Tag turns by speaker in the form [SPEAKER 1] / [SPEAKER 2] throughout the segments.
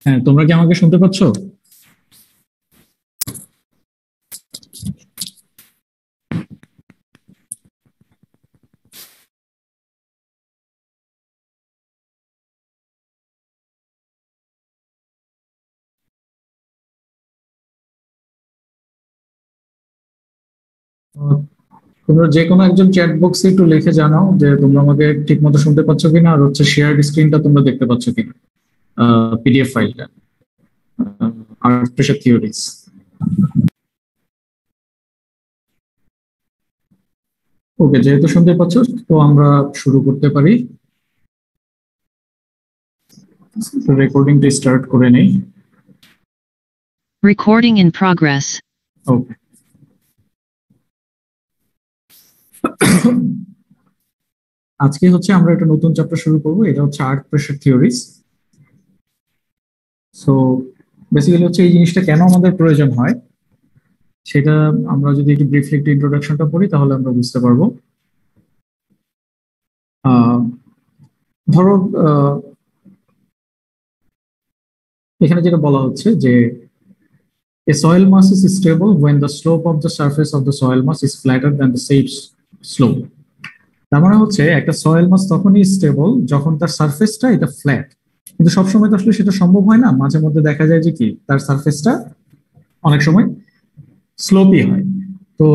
[SPEAKER 1] হ্যাঁ, তোমরা কি আমাকে শুনতে পাচ্ছ? আহ, তোমরা যে কোনো একজন চ্যাট বক্সে একটু লিখে জানাও যে তোমরা আমাকে ঠিক মতো শুনতে পাচ্ছ কিনা, আর হচ্ছে শেয়ার্ড স্ক্রিনটা তোমরা দেখতে পাচ্ছ কিনা, পিডিএফ ফাইলটা, আর্ট প্রেশার থিওরিজ। ওকে, যেহেতু শুনতে পাচ্ছ তো আমরা শুরু করতে পারি। রেকর্ডিংটা স্টার্ট করে নেই।
[SPEAKER 2] Recording in progress.
[SPEAKER 1] ওকে। আজকে হচ্ছে আমরা একটা নতুন চ্যাপ্টার শুরু করব, এটা হচ্ছে art pressure theories. So basically হচ্ছে এই জিনিসটা কেন আমাদের প্রয়োজন হয় সেটা আমরা যদি একটু ব্রিফলি একটু ইন্ট্রোডাকশনটা পড়ি তাহলে আমরা বুঝতে পারবো। আহ, ধরো এখানে যেটা বলা হচ্ছে যে a soil mass is stable when the slope of the surface of the soil mass is flatter than the same slope. তার মানে হচ্ছে একটা সয়েল মাস তখনই স্টেবল যখন তার সারফেসটা এটা ফ্ল্যাট, কিন্তু সবসময় তো আসলে সেটা সম্ভব হয় না। মাঝে মধ্যে দেখা যায় যে কি তার সারফেসটা অনেক সময় স্লোপি হয়। তো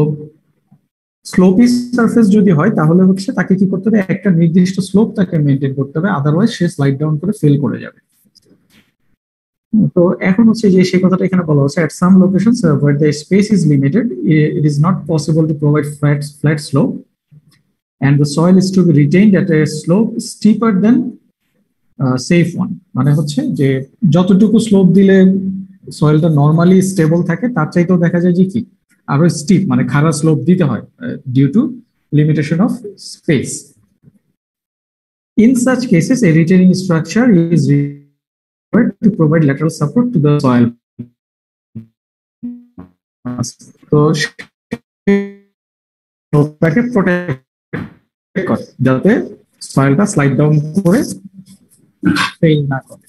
[SPEAKER 1] স্লোপি সারফেস যদি হয় তাহলে হচ্ছে তাকে কি করতে হবে, একটা নির্দিষ্ট স্লোপ তাকে মেনটেন করতে হবে, আদারওয়াইজ সে স্লাইড ডাউন করে ফেল করে যাবে। তো এখন হচ্ছে যে সেই কথাটা এখানে বলা হচ্ছে at some locations where the space is limited it is not possible to provide flat slope and the soil is to be retained at a slope steeper than safe one. মানে হচ্ছে যে যতটুকু স্লোপ দিলে সয়েলটা normally stable থাকে তার চাইতেও দেখা যায় যে কি আরো স্টিপ মানে খাড়া স্লোপ দিতে হয় due to limitation of space. In such cases a retaining structure is required to provide lateral support to the soil. তো তাকে প্রোটেক্ট করে যাতে সয়েলটা স্লাইড ডাউন করে ফেল না করে।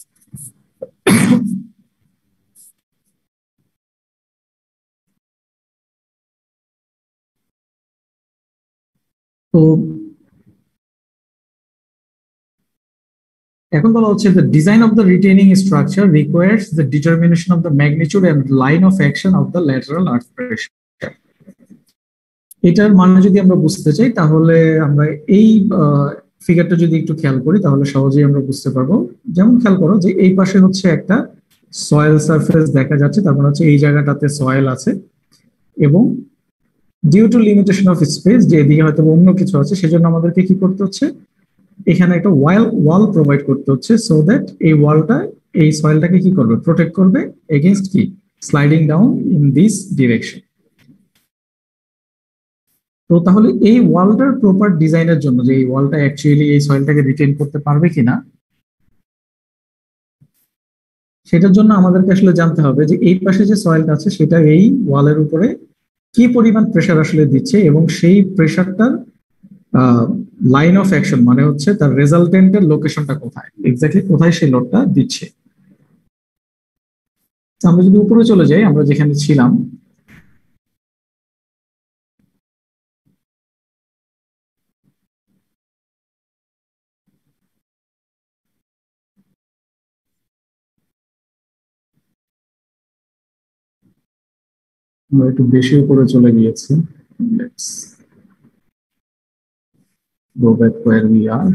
[SPEAKER 1] তো এখন বলা হচ্ছে the design of the retaining structure requires the determination of the magnitude and line of action of the lateral earth pressure. এটার মানে যদি আমরা বুঝতে চাই তাহলে আমরা এই ফিগারটা যদি একটু খেয়াল করি তাহলে সহজেই আমরা বুঝতে পারবো। যেমন খেয়াল করো যে এই পাশে হচ্ছে একটা সয়েল সারফেস দেখা যাচ্ছে, তারপর হচ্ছে এই জায়গাটাতে সয়েল আছে এবং due to limitation of space যে এদিকে হয়তো অন্য কিছু আছে সেজন্য আমাদেরকে কি করতে হচ্ছে, এখানে একটা ওয়াল প্রোভাইড করতে হচ্ছে সো দ্যাট এই ওয়ালটা এই সয়েলটাকে কি করবে, প্রোটেক্ট করবে এগেইনস্ট কি sliding down in this direction. তো তাহলে এই ওয়ালটার প্রপার ডিজাইনের জন্য যে এই ওয়ালটা অ্যাকচুয়ালি এই সয়েলটাকে রিটেন করতে পারবে কিনা সেটার জন্য আমাদেরকে আসলে জানতে হবে যে এই পাশে যে সয়েলটা আছে সেটা এই ওয়ালের উপরে কি পরিমাণ প্রেসার আসলে দিচ্ছে এবং সেই প্রেসারটার লাইন অফ অ্যাকশন মানে হচ্ছে তার রেজাল্টেন্টের লোকেশনটা কোথায়, এক্স্যাক্টলি কোথায় সেই লোডটা দিচ্ছে। আমরা যদি উপরে চলে যাই, আমরা যেখানে ছিলাম আমরা একটু বেশি উপরে চলে গিয়েছি। Let's go back where we are.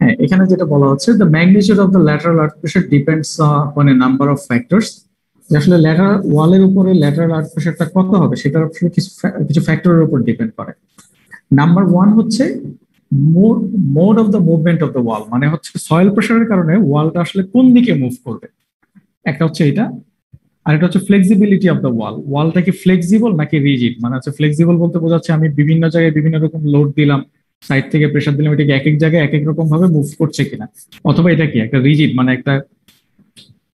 [SPEAKER 1] হ্যাঁ, এখানে যেটা বলা হচ্ছে the magnitude of the lateral earth pressure depends on a number of factors. আসলে ল্যাটারাল ওয়ালের উপরে ল্যাটারাল আর্থ প্রেসারটা কত হবে সেটার আসলে কিছু ফ্যাক্টরের উপর ডিপেন্ড করে। নাম্বার ওয়ান হচ্ছে mode of the movement of the wall, মানে হচ্ছে সয়েল প্রেসারের কারণে ওয়ালটা আসলে কোন দিকে মুভ করবে, একটা হচ্ছে এটা। আর এটা হচ্ছে ফ্লেক্সিবিলিটি অফ দ্য ওয়ালটা কি ফ্লেক্সিবল নাকি রিজিড। মানে হচ্ছে ফ্লেক্সিবল বলতে বোঝাচ্ছে আমি বিভিন্ন জায়গায় বিভিন্ন রকম লোড দিলাম, সাইড থেকে প্রেসার দিলাম, এটা এক এক জায়গায় এক এক রকম ভাবে মুভ করছে কিনা, অথবা এটা কি একটা রিজিড মানে একটা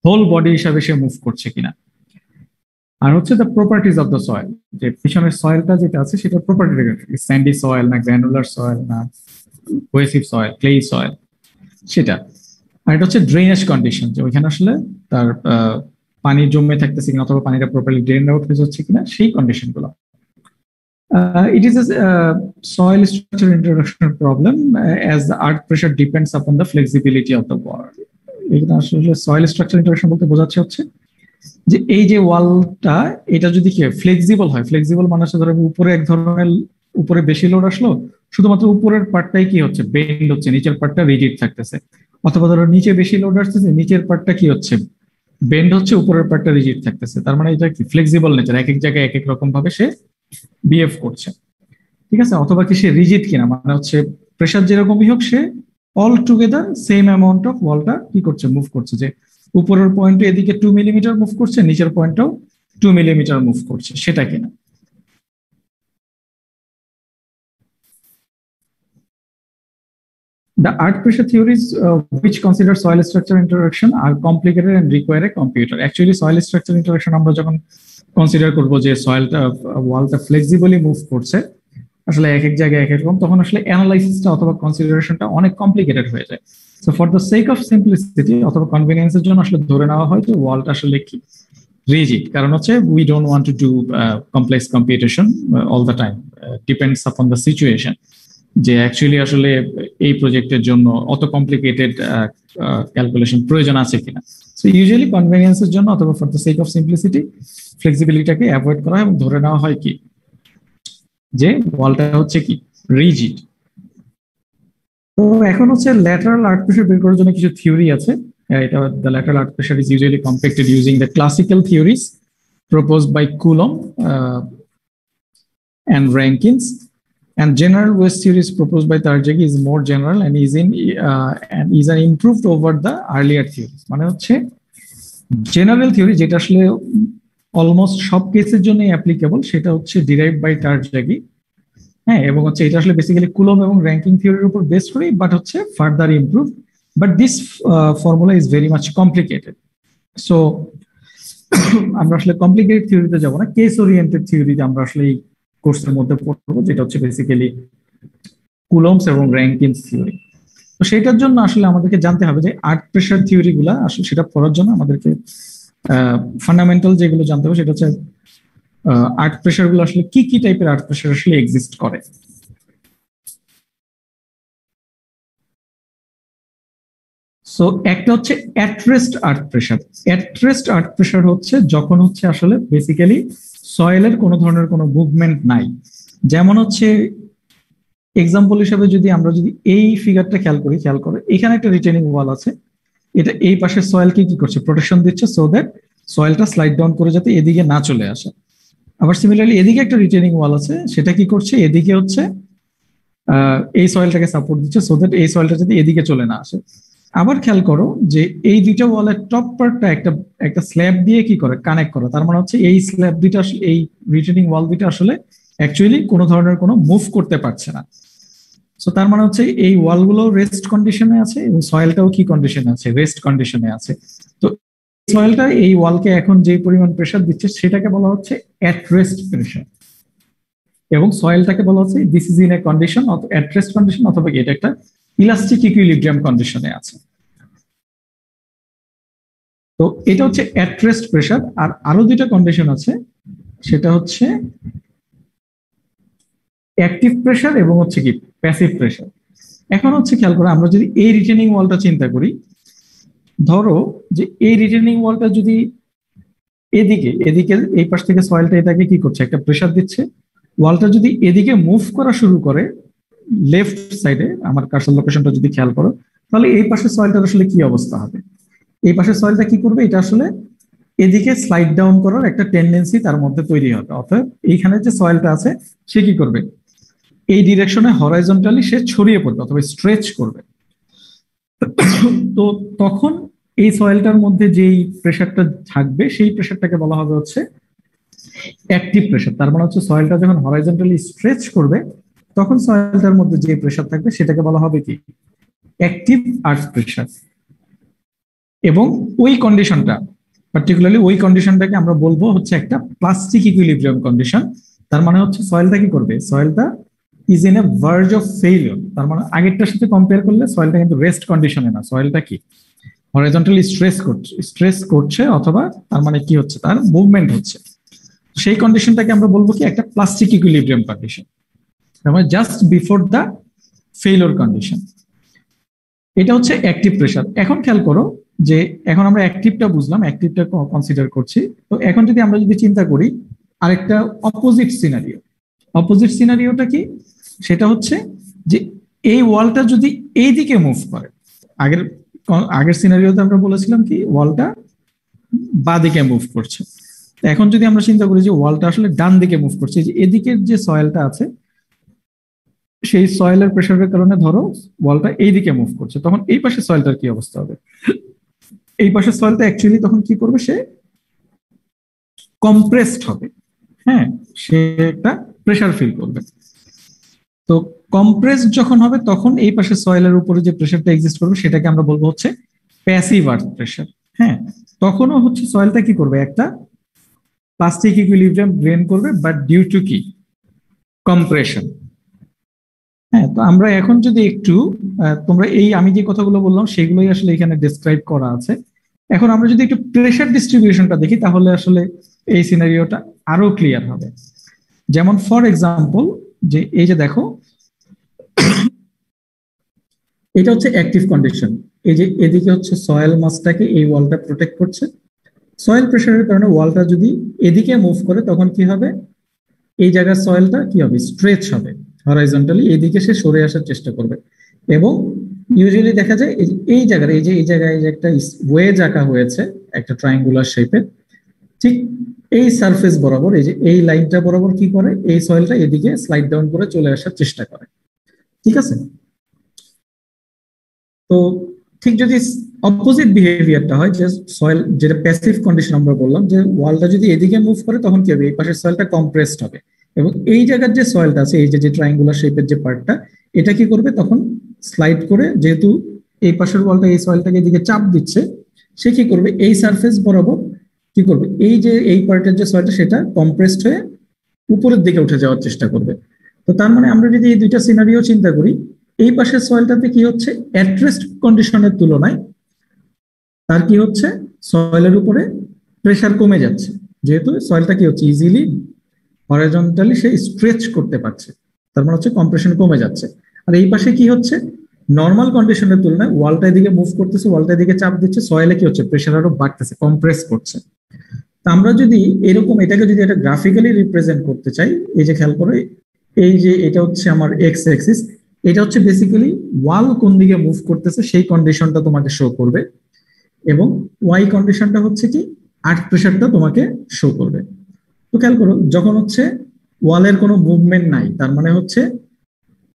[SPEAKER 1] হোল বডি হিসাবে সে মুভ করছে কিনা। আর হচ্ছে the properties of the soil, যে পিছনের সয়েলটা যেটা আছে সেটা প্রপার্টি, স্যান্ডি সয়েল না গ্র্যানুলার সয়েল না কোয়েসিভ সয়েল ক্লেই সয়েল সেটা। আর আর এটা হচ্ছে ড্রেনেজ কন্ডিশন, যে ওইখানে আসলে তার পানি জমে থাকতেছে কিনা অথবা পানিটা প্রপারলি ড্রেন আউট হয়ে যাচ্ছে কিনা, সেই কন্ডিশন গুলো। It is a soil structure introduction problem as the earth pressure depends upon the flexibility of the wall. এখানে আসলে সয়েল স্ট্রাকচার ইন্টারঅ্যাকশন বলতে বোঝাচ্ছে হচ্ছে যে এই যে ওয়ালটা, এটা যদি কি ফ্লেক্সিবল হয়, ফ্লেক্সিবল মানে হচ্ছে ধরো উপরে এক ধরনের, উপরে বেশি লোড আসলো, শুধুমাত্র উপরের পার্টটাই কি হচ্ছে, বেন্ড হচ্ছে, নিচের পার্টটা রিজিড থাকতেছে। অথবা ধরো নিচে বেশি লোড আসতেছে, নিচের পার্টটা কি হচ্ছে, বেন্ড হচ্ছে, উপরের পার্টটা রিজিড থাকতেছে। তার মানে এটা কি ফ্লেক্সিবল নেচার, এক এক জায়গায় এক এক রকম ভাবে সে বিহেভ করছে, ঠিক আছে। অথবা কি সে রিজিড কিনা, মানে হচ্ছে প্রেশার যেরকমই হোক সে all together same amount of ওয়ালটা কি করছে, মুভ করছে, যে উপরের পয়েন্টে এদিকে 2 মিলিমিটার মুভ করছে, নিচের পয়েন্টটাও 2 মিলিমিটার মুভ করছে, সেটা কিনা। The earth pressure theories which consider soil structure interaction are complicated and require a computer. Actually, soil structure interaction আমরা যখন কনসিডার করব যে সয়েলটা ওয়ালটা ফ্লেক্সিবলি মুভ করছে, আসলে এক এক জায়গায় এক এক রকম, তখন আসলে অ্যানালাইসিসটা অথবা কনসিডারেশনটা অনেক কমপ্লিকেটেড হয়ে যায়। So for the sake of simplicity অথবা কনভিনিয়েন্সের জন্য আসলে ধরে নেওয়া হয় যে ওয়ালটা আসলে কি রিজিড, কারণ হচ্ছে we don't want to do complex computation all the time, depends upon the situation, যে অ্যাকচুয়ালি আসলে এই প্রজেক্টের জন্য অত কমপ্লিকেটেড ক্যালকুলেশন প্রয়োজন আছে কিনা। সো ইউজুয়ালি কনভিনিয়েন্সের জন্য অথবা for the sake of simplicity ফ্লেক্সিবিলিটিটাকে অ্যাভয়েড করা হয় এবং ধরে নেওয়া হয় কি যে ওয়ালটা হচ্ছে কি রিজিড। তো এখন হচ্ছে ল্যাটারাল আর্থ প্রেসার বের করার জন্য কিছু থিওরি আছে। এটা the lateral earth pressure is usually computed using the classical theories proposed by Coulomb and Rankins, and general West theory proposed by Tarjagi is more general and is an improved over the earlier theories. মানে হচ্ছে general theory যেটা আসলে almost সব কেসের জন্য applicable, সেটা হচ্ছে derive by টারজাগি, হ্যাঁ, এবং হচ্ছে এটা আসলে বেসিক্যালি কুলম এবং র্যাঙ্কিং থিওরির উপর বেস করে, বাট হচ্ছে further improve, but this formula is very much complicated. So আমরা আসলে কমপ্লিকেটেড থিওরিতে যাবো না, কেস ওরিয়েন্টেড থিওরিতে আমরা আসলে এই কোর্সের মধ্যে পড়বো, যেটা হচ্ছে বেসিক্যালি কুলমস এবং র্যাঙ্কিনস থিওরি। তো সেটার জন্য আসলে আমাদেরকে জানতে হবে যে আর্থ প্রেসার থিওরি গুলা আসলে, সেটা পড়ার জন্য আমাদেরকে ফান্ডামেন্টাল যেগুলো জানতে হবে সেটা হচ্ছে আর্থ প্রেসার গুলো আসলে কি কি টাইপের আর্থ প্রেসার আসলে এক্সিস্ট করে। সো একটা হচ্ছে অ্যাটরেস্ট আর্থ প্রেসার। অ্যাটরেস্ট আর্থ প্রেসার হচ্ছে যখন হচ্ছে আসলে বেসিক্যালি সয়েলের কোনো ধরনের কোনো মুভমেন্ট নাই। যেমন হচ্ছে এক্সাম্পল হিসেবে যদি আমরা যদি এই ফিগারটা খেয়াল করো, এখানে একটা রিটেনিং ওয়াল আছে, এটা এই পাশে সয়েলকে কি করছে, প্রোটেকশন দিচ্ছে, সো দ্যাট সয়েলটা স্লাইড ডাউন করে যাতে এদিকে না চলে আসে। আবার সিমিলারলি এদিকে একটা রিটেনিং ওয়াল আছে, সেটা কি করছে, এদিকে হচ্ছে এই সয়েলটাকে সাপোর্ট দিচ্ছে, সো দ্যাট এই সয়েলটা যাতে এদিকে চলে না আসে। আবার খেয়াল করো যে এই দুইটা ওয়ালের টপ পার্টটা একটা স্ল্যাব দিয়ে কি করে কানেক্ট করা, তার মানে হচ্ছে এই স্ল্যাব দুইটা, এই রিটেনিং ওয়াল দুইটা আসলে অ্যাকচুয়ালি কোনো ধরনের কোনো মুভ করতে পারছে না। সো তার মানে হচ্ছে এই ওয়ালগুলো রেস্ট কন্ডিশনে আছে এবং সয়েলটাও কি কন্ডিশনে আছে, রেস্ট কন্ডিশনে আছে। তো সয়েলটা এই ওয়ালকে এখন যে পরিমাণ প্রেসার দিচ্ছে সেটাকে বলা হচ্ছে অ্যাট রেস্ট প্রেসার, এবং সয়েলটাকে বলা হচ্ছে this is in A condition অথবা অ্যাট রেস্ট কন্ডিশন, অথবা এটা একটা ইলাস্টিক ইকুইলিব্রিয়াম কন্ডিশনে আছে। তো এটা হচ্ছে অ্যাট রেস্ট প্রেসার। আর আরো দুইটা কন্ডিশন আছে, সেটা হচ্ছে অ্যাক্টিভ প্রেসার এবং হচ্ছে কি প্যাসিভ প্রেসার। এখন হচ্ছে খেয়াল করে আমরা যদি এই রিটেনিং ওয়ালটা চিন্তা করি, ধরো যে এই রিটেনিং ওয়ালটা যদি এদিকে এই পাশ থেকে সয়েলটা এটাকে কি করছে, একটা প্রেসার দিচ্ছে, ওয়ালটা যদি এদিকে মুভ করা শুরু করে লেফট সাইডে, আমার কার্সর লোকেশনটা যদি খেয়াল করো, তাহলে এই পাশে সয়েলটার আসলে কি অবস্থা হবে, এই পাশে সয়েলটা কি করবে, এটা আসলে এদিকে স্লাইড ডাউন করার একটা টেন্ডেন্সি তার মধ্যে তৈরি হবে। অর্থাৎ এইখানে যে সয়েলটা আছে সে কি করবে, এই ডিরেকশনে হরাইজন্টালি সে ছড়িয়ে পড়বে অথবা স্ট্রেচ করবে। তো তখন এই সয়েলটার মধ্যে যেই প্রেসারটা থাকবে সেই প্রেসারটাকে বলা হবে হচ্ছে অ্যাক্টিভ প্রেসার। তার মানে হচ্ছে সয়েলটা যখন হরাইজন্টালি স্ট্রেচ করবে তখন সয়েলটার মধ্যে যে প্রেসার থাকবে সেটাকে বলা হবে কি অ্যাক্টিভ আর্থ প্রেসার। এবং ওই কন্ডিশনটা পার্টিকুলারলি ওই কন্ডিশনটাকে আমরা বলবো হচ্ছে একটা প্লাস্টিক ইকুইলিব্রিয়াম কন্ডিশন। তার মানে হচ্ছে সয়েলটা কি করবে, সয়েলটা is in a verge of failure. তার মানে আগেরটার সাথে কম্পেয়ার করলে সয়েলটা কিন্তু রেস্ট কন্ডিশনে না, সয়েলটা কি হরাইজন্টালি স্ট্রেস করছে অথবা তার মানে কি হচ্ছে, তার মুভমেন্ট হচ্ছে, সেই কন্ডিশনটাকে আমরা বলবো কি একটা প্লাস্টিক ইকুইলিব্রিয়াম কন্ডিশন, মানে just before the failure condition. এটা হচ্ছে অ্যাক্টিভ প্রেসার। এখন খেয়াল করো যে এখন আমরা অ্যাক্টিভটা বুঝলাম, অ্যাক্টিভটা কনসিডার করছি। তো এখন যদি আমরা চিন্তা করি আরেকটা অপোজিট সিনারিও, অপোজিট সিনারিওটা কি, সেটা হচ্ছে যে এই ওয়ালটা যদি এইদিকে মুভ করে, আগের আগের সিনারিওতে আমরা বলেছিলাম কি ওয়ালটা বাঁ দিকে মুভ করছে, এখন যদি আমরা চিন্তা করি যে ওয়ালটা আসলে ডান দিকে মুভ করছে, যে এদিকের যে সয়েলটা আছে সেই সয়েলের প্রেসারের কারণে ধরো ওয়ালটা এইদিকে মুভ করছে, তখন এই পাশে সয়েলটার কি অবস্থা হবে? এই পাশে সয়েলটা অ্যাকচুয়ালি তখন কি করবে, সে কম্প্রেসড হবে, হ্যাঁ, সে একটা প্রেসার ফিল করবে। তো কম্প্রেস যখন হবে তখন এই পাশে সয়েলের উপরে যে প্রেসারটা এক্সিস্ট করবে সেটাকে আমরা বলবো হচ্ছে প্যাসিভ আর্থ প্রেসার। হ্যাঁ, তখনও হচ্ছে সয়েলটা কি করবে, একটা প্লাস্টিক ইকুইলিব্রিয়াম গেইন করবে, বাট ডিউ টু কি কম্প্রেশন। হ্যাঁ, তো আমরা এখন যদি একটু তোমরা এই আমি যে কথাগুলো বললাম সেগুলোই আসলে এখানে ডেসক্রাইব করা আছে। এখন আমরা যদি একটু প্রেসার ডিস্ট্রিবিউশনটা দেখি তাহলে আসলে এই সিনারিওটা আরো ক্লিয়ার হবে। যেমন ফর এক্সাম্পল, যে এই যে দেখো এটা হচ্ছে অ্যাক্টিভ কন্ডিশন, এই যে এদিকে হচ্ছে সয়েল মাসটাকে এই ওয়ালটা প্রোটেক্ট করছে, সয়েল প্রেসারের কারণে ওয়ালটা যদি এদিকে মুভ করে তখন কি হবে, এই জায়গার সয়েলটা কি হবে, স্ট্রেচ হবে হরাইজন্টালি, এদিকে সে সরে আসার চেষ্টা করবে। এবং ইউজুয়ালি দেখা যায় এই জায়গায় এই জায়গায় যে একটা ওয়েজ আঁকা হয়েছে একটা ট্রায়াঙ্গুলার শেপে, ঠিক এই সারফেস বরাবর এই যে এই লাইনটা বরাবর কি করে, এই সয়েলটা এদিকে স্লাইড ডাউন করে চলে আসার চেষ্টা করে, ঠিক আছে? তো ঠিক যদি অপোজিট বিহেভিয়ারটা হয়, যে সয়েল যেটা প্যাসিভ কন্ডিশন আমরা বললাম, যে ওয়ালটা যদি এদিকে মুভ করে তখন কি হবে, এই পাশের সয়েলটা কম্প্রেসড হবে, এবং এই জায়গার যে সয়েলটা আছে এই যে ট্রায়াঙ্গুলার শেপের যে পার্টটা, এটা কি করবে তখন স্লাইড করে, যেহেতু এই পাশের ওয়ালটা এই সয়েলটাকে এদিকে চাপ দিচ্ছে, সে কি করবে এই সারফেস বরাবর কি করবে, এই যে এই পার্টের যে সয়েলটা সেটা কম্প্রেসড হয়ে উপরের দিকে উঠে যাওয়ার চেষ্টা করবে। তো তার মানে আমরা যদি এই দুইটা সিনারিও চিন্তা করি, এই পাশের সয়েলটাতে কি হচ্ছে, অ্যাটরেস্ট কন্ডিশনের তুলনায় তার কি হচ্ছে, সয়েলের উপরে প্রেসার কমে যাচ্ছে, যেহেতু সয়েলটা কি হচ্ছে ইজিলি হরাইজন্টালি সে স্ট্রেচ করতে পারছে, তার মানে হচ্ছে কম্প্রেশন কমে যাচ্ছে। আর এই পাশে কি হচ্ছে, নর্মাল কন্ডিশনের তুলনায় ওয়ালটা এদিকে মুভ করতেছে, ওয়ালটা এদিকে চাপ দিচ্ছে, সয়েলে কি হচ্ছে, প্রেসার আরো বাড়তেছে, কম্প্রেস করছে। তা আমরা যদি এরকম এটাকে যদি এটা গ্রাফিক্যালি রিপ্রেজেন্ট করতে চাই, এই যে খেয়াল করো, এই যে এটা হচ্ছে আমার এক্স অ্যাক্সিস, এটা হচ্ছে বেসিক্যালি ওয়াল কোন দিকে মুভ করতেছে সেই কন্ডিশনটা তোমাকে শো করবে, এবং ওয়াই কন্ডিশনটা হচ্ছে কি আর্থ প্রেসারটা তোমাকে শো করবে। তো খেয়াল করো, যখন হচ্ছে ওয়ালের কোনো মুভমেন্ট নাই, তার মানে হচ্ছে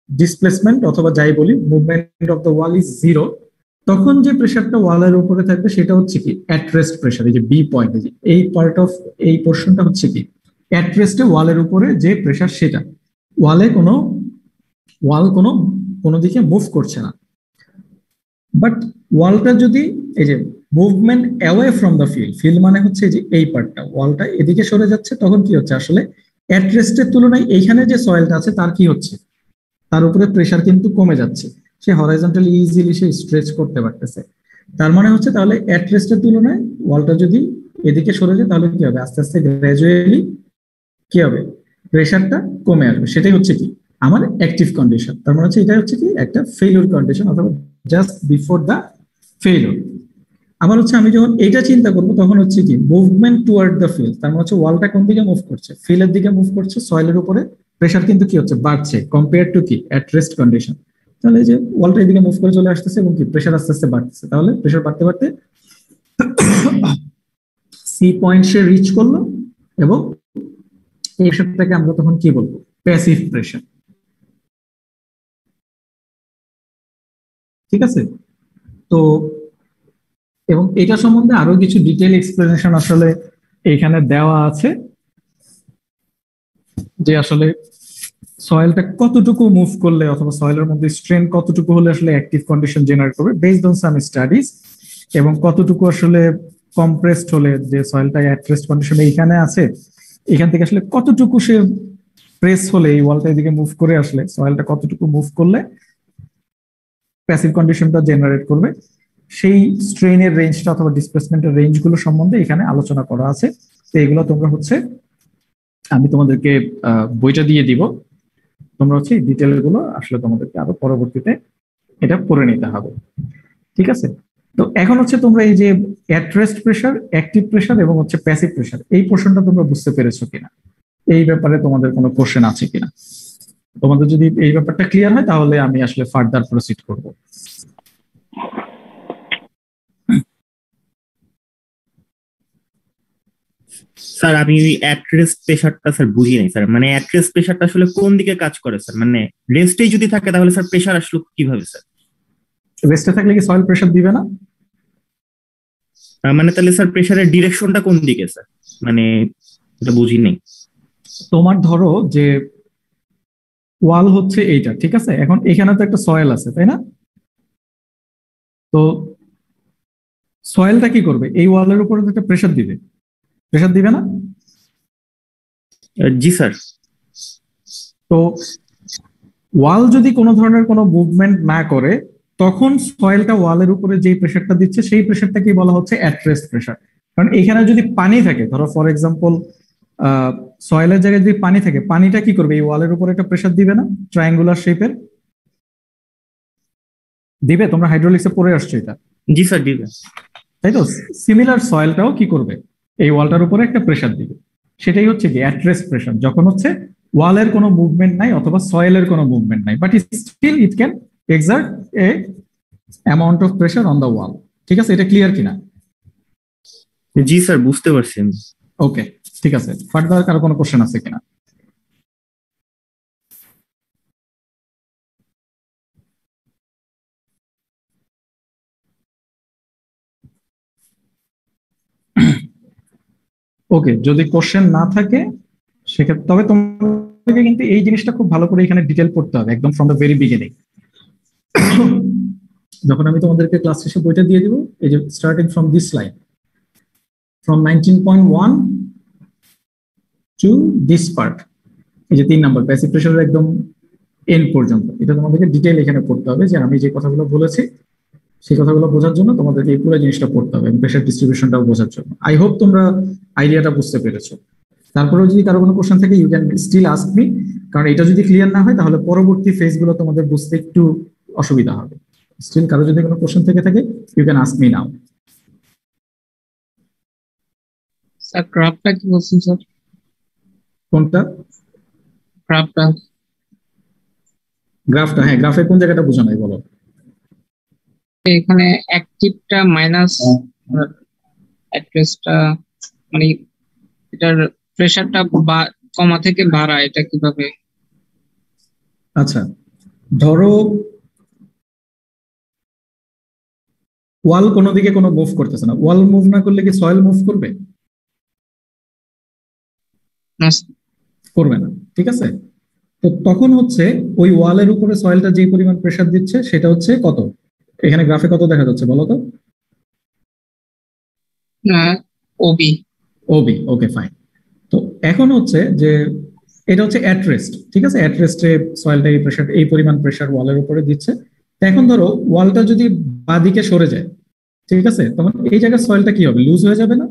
[SPEAKER 1] ডিসপ্লেসমেন্ট অথবা যাই বলি movement of the wall is zero, তখন যে প্রেসারটা ওয়ালের উপরে থাকবে সেটা হচ্ছে কি অ্যাটরেস্ট প্রেসার। এই যে বি পয়েন্ট, এই পার্ট অফ এই পোর্শনটা হচ্ছে কি অ্যাটরেস্টে ওয়ালের উপরে যে প্রেসার, সেটা ওয়াল কোনো দিকে মুভ করছে না। বাট ওয়ালটা যদি এই যে movement away from the field মানে হচ্ছে যে এই পার্টটা ওয়ালটা এদিকে সরে যাচ্ছে, তখন কি হচ্ছে আসলে অ্যাটরেস্টের তুলনায় এইখানে যে সয়েলটা আছে তার কি হচ্ছে, তার উপরে প্রেসার কিন্তু কমে যাচ্ছে, সে হরাইজন্টালি ইজিলি সে স্ট্রেচ করতে পারতেছে। তার মানে হচ্ছে তাহলে অ্যাটরেস্টের তুলনায় ওয়ালটা যদি এদিকে সরে যায় তাহলে কি হবে, আস্তে আস্তে গ্রাজুয়ালি কি হবে, প্রেসারটা কমে আসবে, সেটাই হচ্ছে কি আমার অ্যাক্টিভ কন্ডিশন। তার মানে হচ্ছে এটা হচ্ছে কি একটা ফেইলিওর কন্ডিশন অথবা জাস্ট বিফোর দ্য ফেইলিওর। আবার হচ্ছে আমি যখন এটা চিন্তা করবো তখন হচ্ছে কি মুভমেন্ট টুয়ার্ড দ্য ফিল্ড, তার মানে হচ্ছে ওয়ালটা কোন দিকে মুভ করছে, ফিল্ডের দিকে মুভ করছে, সয়েলের উপরে প্রেসার কিন্তু কি হচ্ছে বাড়ছে কম্পেয়ার টু কি অ্যাট রেস্ট কন্ডিশন। তাহলে যে ওয়ালটা এদিকে মুভ করে চলে আসতেছে এবং কি প্রেসার আস্তে আস্তে বাড়তেছে, তাহলে প্রেসার বাড়তে বাড়তে সি পয়েন্ট সে রিচ করলো, এবং এই প্রেসারটাকে আমরা তখন কি বলবো, প্যাসিভ প্রেসার। ঠিক আছে? তো এবং এটা সম্বন্ধে আরো কিছু ডিটেইল এক্সপ্লেনেশন আসলে এখানে দেওয়া আছে, যে আসলে সয়েলটা কতটুকু মুভ করলে অথবা সয়েলের মধ্যে স্ট্রেন কতটুকু হলে আসলে অ্যাক্টিভ কন্ডিশন জেনারেট করবে বেসড অন সাম স্টাডিজ, এবং কতটুকু আসলে কম্প্রেসড হলে, যে সয়েলটা অ্যাট রেস্ট কন্ডিশনে এখানে আছে, এখান থেকে আসলে কতটুকু সে প্রেস হলে এই ওয়ালটা এদিকে মুভ করে আসলে সয়েলটা কতটুকু মুভ করলে প্যাসিভ কন্ডিশনটা জেনারেট করবে, সেই স্ট্রেইনের রেঞ্জটা অথবা ডিসপ্লেসমেন্টের রেঞ্জগুলো সম্বন্ধে এখানে আলোচনা করা আছে। তো এগুলো তোমরা হচ্ছে আমি তোমাদেরকে বইটা দিয়ে দিব, তোমরা হচ্ছে ডিটেল গুলো আসলে তোমাদেরকে আরো পরবর্তীতে এটা পড়ে নিতে হবে, ঠিক আছে? তো এখন হচ্ছে তোমরা এই যে at rest pressure, active pressure এবং হচ্ছে প্যাসিভ প্রেসার, এই পোর্শনটা তোমরা বুঝতে পেরেছো কিনা, এই ব্যাপারে তোমাদের কোনো কোশ্চেন আছে কিনা? তোমাদের যদি এই ব্যাপারটা ক্লিয়ার হয় তাহলে আমি আসলে ফার্দার প্রসিড করব।
[SPEAKER 2] স্যার আমি অ্যাট প্রেশারটা স্যার বুঝি নাই স্যার, মানে অ্যাট প্রেশারটা আসলে কোন দিকে কাজ করে স্যার? মানে রেস্টেই যদি থাকে তাহলে স্যার প্রেশার আসলে কিভাবে স্যার?
[SPEAKER 1] রেস্টে থাকলে কি সয়েল প্রেসার দিবে না?
[SPEAKER 2] মানে তাহলে স্যার প্রেশারের ডিরেকশনটা কোন দিকে স্যার? মানে এটা বুঝি নেই।
[SPEAKER 1] তোমার ধরো যে ওয়াল হচ্ছে এইটা, ঠিক আছে? এখন এখানে তো একটা সয়েল আছে, তাই না? তো সয়েলটা কি করবে, এই ওয়ালের উপরে একটা প্রেসার দিবে, প্রেসার দিবে না?
[SPEAKER 2] জি স্যার।
[SPEAKER 1] তো ওয়াল যদি কোনো ধরনের কোনো মুভমেন্ট না করে, তখন সয়েলটা ওয়ালের উপরে যে প্রেসারটা দিচ্ছে সেই প্রেসারটাকে বলা হচ্ছে অ্যাট রেস্ট প্রেসার। কারণ এখানে যদি পানি থাকে, ধরো ফর এক্সাম্পল সয়েলের জায়গায় যদি পানি থাকে, পানিটা কি করবে, এই ওয়ালের উপরে একটা প্রেসার দিবে না ট্রায়াঙ্গুলার শেপের? দিবে, তোমরা হাইড্রোলিক্সে পড়ে আসছো এটা,
[SPEAKER 2] জি স্যার দিবে।
[SPEAKER 1] তাই তো? সিমিলার সয়েলটাও কি করবে, এই ওয়ালটার উপরে একটা প্রেসার দিবে। সেটাই হচ্ছে কি অ্যাট রেস্ট প্রেসার, যখন হচ্ছে ওয়ালের কোনো মুভমেন্ট নাই অথবা সয়েলের কোনো মুভমেন্ট নাই, but still it can exert a amount of pressure on the wall. ঠিক আছে, এটা ক্লিয়ার কিনা?
[SPEAKER 2] জি স্যার বুঝতে পারছি আমি।
[SPEAKER 1] ওকে, ঠিক আছে। ফার্দার কারো কোনো কোশ্চেন আছে কিনা? ওকে, যদি কোশ্চেন না থাকে সেক্ষেত্রে তবে তোমাকে কিন্তু এই জিনিসটা খুব ভালো করে এখানে ডিটেল পড়তে হবে একদম ফ্রম দ্য ভেরি বিগিনিং। যখন আমি তোমাদেরকে ক্লাস শেষে বইটা দিয়ে দিব, এই যে starting from this line, from 19.1 to this part, এই যে 3 নাম্বার প্যাসিভ প্রেসারের একদম এন্ড পর্যন্ত, এটা তোমাদেরকে ডিটেল এখানে পড়তে হবে। যে আমি যে কথাগুলো বলেছি সেই কথাগুলো বোঝার জন্য তোমাদেরকে এই পুরো জিনিসটা পড়তে হবে, প্রেসার ডিস্ট্রিবিউশনটাও বোঝার জন্য। আই হোপ তোমরা আইডিয়াটা বুঝতে পেরেছো। তারপরেও যদি কারো কোনো কোশ্চেন থাকে you can still ask me, কারণ এটা যদি ক্লিয়ার না হয় তাহলে পরবর্তী ফেজগুলো তোমাদের বুঝতে একটু অসুবিধা হবে। স্টিল কারো যদি কোনো কোশ্চেন থেকে থাকে you can ask me now.
[SPEAKER 3] Sir গ্রাফটা কি বলছেন স্যার?
[SPEAKER 1] কোনটা?
[SPEAKER 3] গ্রাফটা
[SPEAKER 1] গ্রাফটা? হ্যাঁ, গ্রাফের কোন জায়গাটা বোঝা নাই বলো।
[SPEAKER 3] এখানে অ্যাক্টিভটা মাইনাস অ্যাড্রেসটা, মানে এটার প্রেসারটা কমা থেকে বাড়া, এটা কিভাবে?
[SPEAKER 1] আচ্ছা, ধরো ওয়াল কোনো দিকে কোনো মুভ করতেছে না, ওয়াল মুভ না করলে কি সয়েল মুভ করবে?
[SPEAKER 3] না,
[SPEAKER 1] করবে না, ঠিক আছে? তো তখন হচ্ছে ওই ওয়ালের উপরে সয়েলটা যে পরিমাণ প্রেসার দিচ্ছে সেটা হচ্ছে কত, এখানে গ্রাফে কত দেখা যাচ্ছে বলো তো?
[SPEAKER 3] ওবি।
[SPEAKER 1] OB, okay fine. তো এখন হচ্ছে যে এটা হচ্ছে অ্যাট রেস্ট, ঠিক আছে? অ্যাট রেস্টে সয়েলটা এই প্রেসার, এই পরিমাণ প্রেসার ওয়ালের উপরে দিচ্ছে। তো এখন ধরো ওয়ালটা যদি বাদিকে সরে যায়, ঠিক আছে, তখন এই জায়গায় সয়েলটা কি হবে, লুজ হয়ে যাবে না?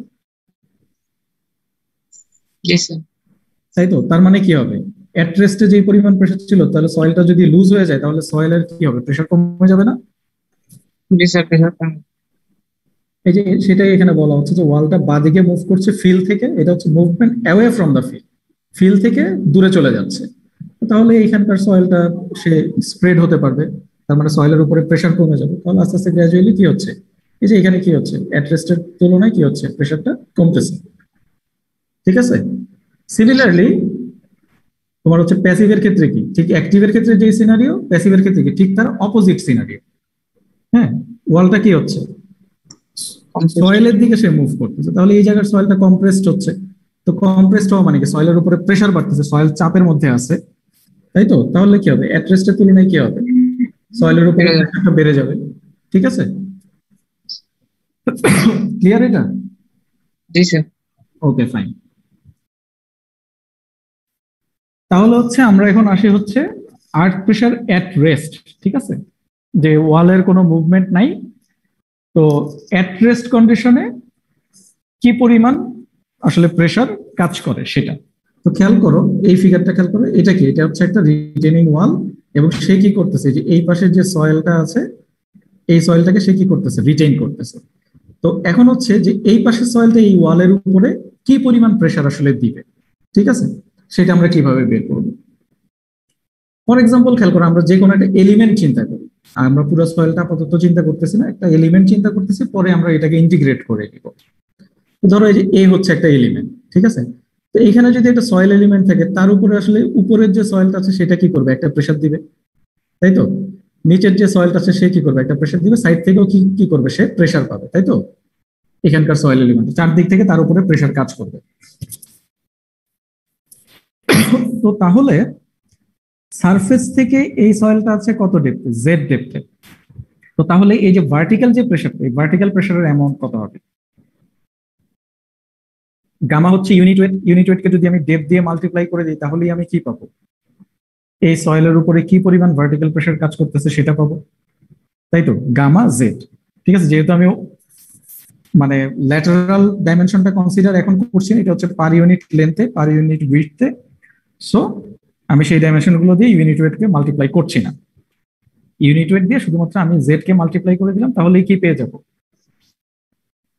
[SPEAKER 1] তাই তো? তার মানে কি হবে, অ্যাট রেস্টে যে পরিমাণ প্রেসার ছিল, তাহলে সয়েলটা যদি লুজ হয়ে যায় তাহলে সয়েলের কি হবে, প্রেসার কমে যাবে না? এই যে সেটাই এখানে বলা হচ্ছে যে ওয়ালটা বাদিকে মুভ করছে ফিল থেকে, এটা হচ্ছে movement away from the field, field থেকে দূরে চলে যাচ্ছে। তাহলে এইখানকার সয়েলটা সে স্প্রেড হতে পারবে, তার মানে সয়েলের উপরে প্রেসার কমে যাবে। তাহলে আস্তে আস্তে গ্রাজুয়ালি কি হচ্ছে, এই যে এখানে কি হচ্ছে, অ্যাট রেস্টের তুলনায় কি হচ্ছে, প্রেসারটা কমতেছে, ঠিক আছে? সিমিলারলি তোমার হচ্ছে প্যাসিভের ক্ষেত্রে কি, ঠিক অ্যাক্টিভের ক্ষেত্রে যে সিনারিও, প্যাসিভের ক্ষেত্রে কি ঠিক তার অপোজিট সিনারিও। হ্যাঁ, ওয়ালটা কি হচ্ছে, সয়েলের দিকে সে মুভ করতেছে, তাহলে এই জায়গার সয়েলটা কম্প্রেসড হচ্ছে। তো কম্প্রেসড হওয়া মানে কি, সয়েলের উপরে প্রেসার বাড়তেছে, সয়েল চাপের মধ্যে আছে, তাই তো? তাহলে কি হবে, অ্যাট রেস্টের তুলনায় কি হবে, সয়েলের উপরে প্রেসারটা বেড়ে যাবে, ঠিক আছে? ক্লিয়ার এটা?
[SPEAKER 3] জি স্যার।
[SPEAKER 1] Okay fine. তাহলে হচ্ছে আমরা এখন আসি হচ্ছে আর্থ প্রেসার অ্যাট রেস্ট, ঠিক আছে? যে ওয়ালের কোনো মুভমেন্ট নাই, তো অ্যাট রেস্ট কন্ডিশনে কি পরিমাণ আসলে প্রেসার কাজ করে সেটা। তো খেয়াল করো, এই ফিগারটা খেয়াল করো, এটা কি? এটা হচ্ছে একটা রিটেনিং ওয়াল, এবং সে কি করতেছে, যে এই পাশে যে সয়েলটা আছে, এই সয়েলটাকে সে কি করতেছে? রিটেইন করতেছে। তো এখন হচ্ছে যে এই পাশের সয়েলটা এই ওয়ালের উপরে কি পরিমাণ প্রেসার আসলে দিবে, ঠিক আছে, সেটা আমরা কিভাবে বের করবো? ফর এক্সাম্পল খেয়াল করো, আমরা যে কোনো একটা এলিমেন্ট চিন্তা করি, আমরা পুরো সয়েলটা আপাতত চিন্তা করতেছি না, একটা এলিমেন্ট চিন্তা করতেছি, পরে আমরা এটাকে ইন্টিগ্রেট করে নিব। ধরো এই যে এ হচ্ছে একটা এলিমেন্ট, ঠিক আছে। তো এখানে যদি একটা সয়েল এলিমেন্ট থাকে, তার উপরে আসলে উপরের যে সয়েলটা আছে সেটা কি করবে? একটা প্রেসার দিবে, তাই তো। নিচের যে সয়েলটা আছে সে কি করবে? একটা প্রেসার দিবে। সাইড থেকেও কি কি করবে? সে প্রেসার পাবে, তাই তো। এখানকার সয়েল এলিমেন্ট চারদিক থেকে তার উপরে প্রেসার কাজ করবে। তো তাহলে সারফেস থেকে এই সয়েলটা আছে কত ডেপথে? জেড ডেপথে। তো তাহলে এই যে ভার্টিক্যাল যে প্রেসার, এই ভার্টিক্যাল প্রেসারের অ্যামাউন্ট কত হবে? গামা হচ্ছে ইউনিট ওয়েট, ইউনিট ওয়েটকে যদি আমি ডেপথ দিয়ে মাল্টিপ্লাই করে দিই, তাহলেই আমি কি পাবো? এই সয়েলের উপরে কি পরিমাণ ভার্টিক্যাল প্রেসার কাজ করতেছে সেটা পাবো, তাই তো, গামা জেড। ঠিক আছে, যেহেতু আমি মানে ল্যাটারাল ডাইমেনশনটা কনসিডার এখন করছি, এটা হচ্ছে পার ইউনিট লেন্থে, পার ইউনিট উইডথে, সো আমি সেই ডাইমেনশন গুলো দিয়ে ইউনিট ওয়েটকে মাল্টিপ্লাই করছি না। ইউনিট ওয়েট দিয়ে শুধুমাত্র আমি জেড কে মাল্টিপ্লাই করে দিলাম, তাহলেই কি পেয়ে যাব?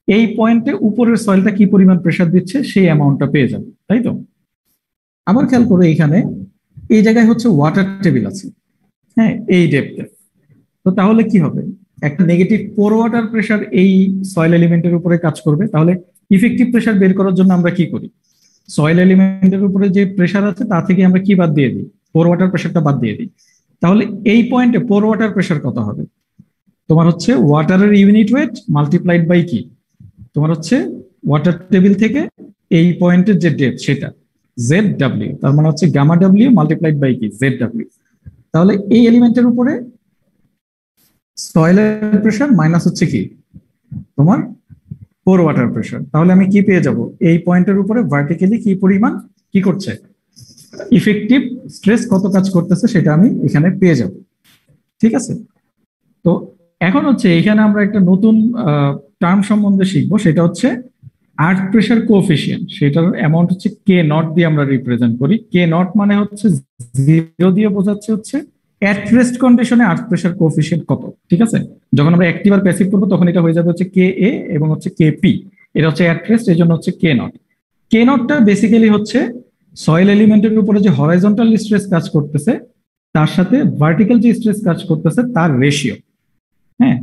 [SPEAKER 1] এই পয়েন্টে উপরের সয়েলটা কি পরিমাণ প্রেসার দিচ্ছে সেই অ্যামাউন্টটা পেয়ে যাবে, তাই তো। আবার খেয়াল করো, এইখানে এই জায়গায় হচ্ছে ওয়াটার টেবিল আছে, হ্যাঁ, এই ডেপথে। তো তাহলে কি হবে? একটা নেগেটিভ পোর ওয়াটার প্রেসার এই সয়েল এলিমেন্টের উপরে কাজ করবে। তাহলে ইফেক্টিভ প্রেসার বের করার জন্য আমরা কি করি? সয়েল এলিমেন্টের উপরে যে প্রেসার আছে তা থেকে আমরা কি বাদ দিয়ে দিই? পোর ওয়াটার প্রেসারটা বাদ দিয়ে দিই। তাহলে এই পয়েন্টে পোর ওয়াটার প্রেসার কত হবে? তোমার হচ্ছে ওয়াটারের ইউনিট ওয়েট মাল্টিপ্লাইড বাই কি? তোমার হচ্ছে ওয়াটার টেবিল থেকে এই পয়েন্টের যে ডেপথ সেটা, জেড ডাব্লিউ, তার মানে হচ্ছে গামা ডাব্লিউ মাল্টিপ্লাইড বাই কি? Z W. তাহলে এই এলিমেন্টের উপরে সয়েলের প্রেসার মাইনাস হচ্ছে কি? তোমার পোর ওয়াটার প্রেসার। তাহলে আমি কি পেয়ে যাব? এই পয়েন্টের উপরে ভার্টিক্যালি কি পরিমাণ কি করছে, ইফেক্টিভ স্ট্রেস কত কাজ করতেছে সেটা আমি এখানে পেয়ে যাব। ঠিক আছে, তো এখন হচ্ছে এখানে আমরা একটা নতুন টার্ম সম্বন্ধে শিখবো, সেটা হচ্ছে আর্থ প্রেসার কোএফিসিয়েন্ট। সেটার অ্যামাউন্ট হচ্ছে কে নট দিয়ে আমরা রিপ্রেজেন্ট করি। কে নট মানে হচ্ছে জিরো দিয়ে বোঝাচ্ছে হচ্ছে অ্যাট রেস্ট কন্ডিশনে আর্থ প্রেসার কোএফিসিয়েন্ট কত। ঠিক আছে, যখন আমরা অ্যাক্টিভ আর প্যাসিভ করবো তখন এটা হয়ে যাবে হচ্ছে কে এ এবং হচ্ছে কে পি। এটা হচ্ছে অ্যাট রেস্ট, এই জন্য হচ্ছে কে নট। কে নটটা বেসিক্যালি হচ্ছে সয়েল এলিমেন্টের উপরে যে হরাইজন্টাল স্ট্রেস কাজ করতেছে তার সাথে ভার্টিক্যাল যে স্ট্রেস কাজ করতেছে তার রেশিও। হ্যাঁ,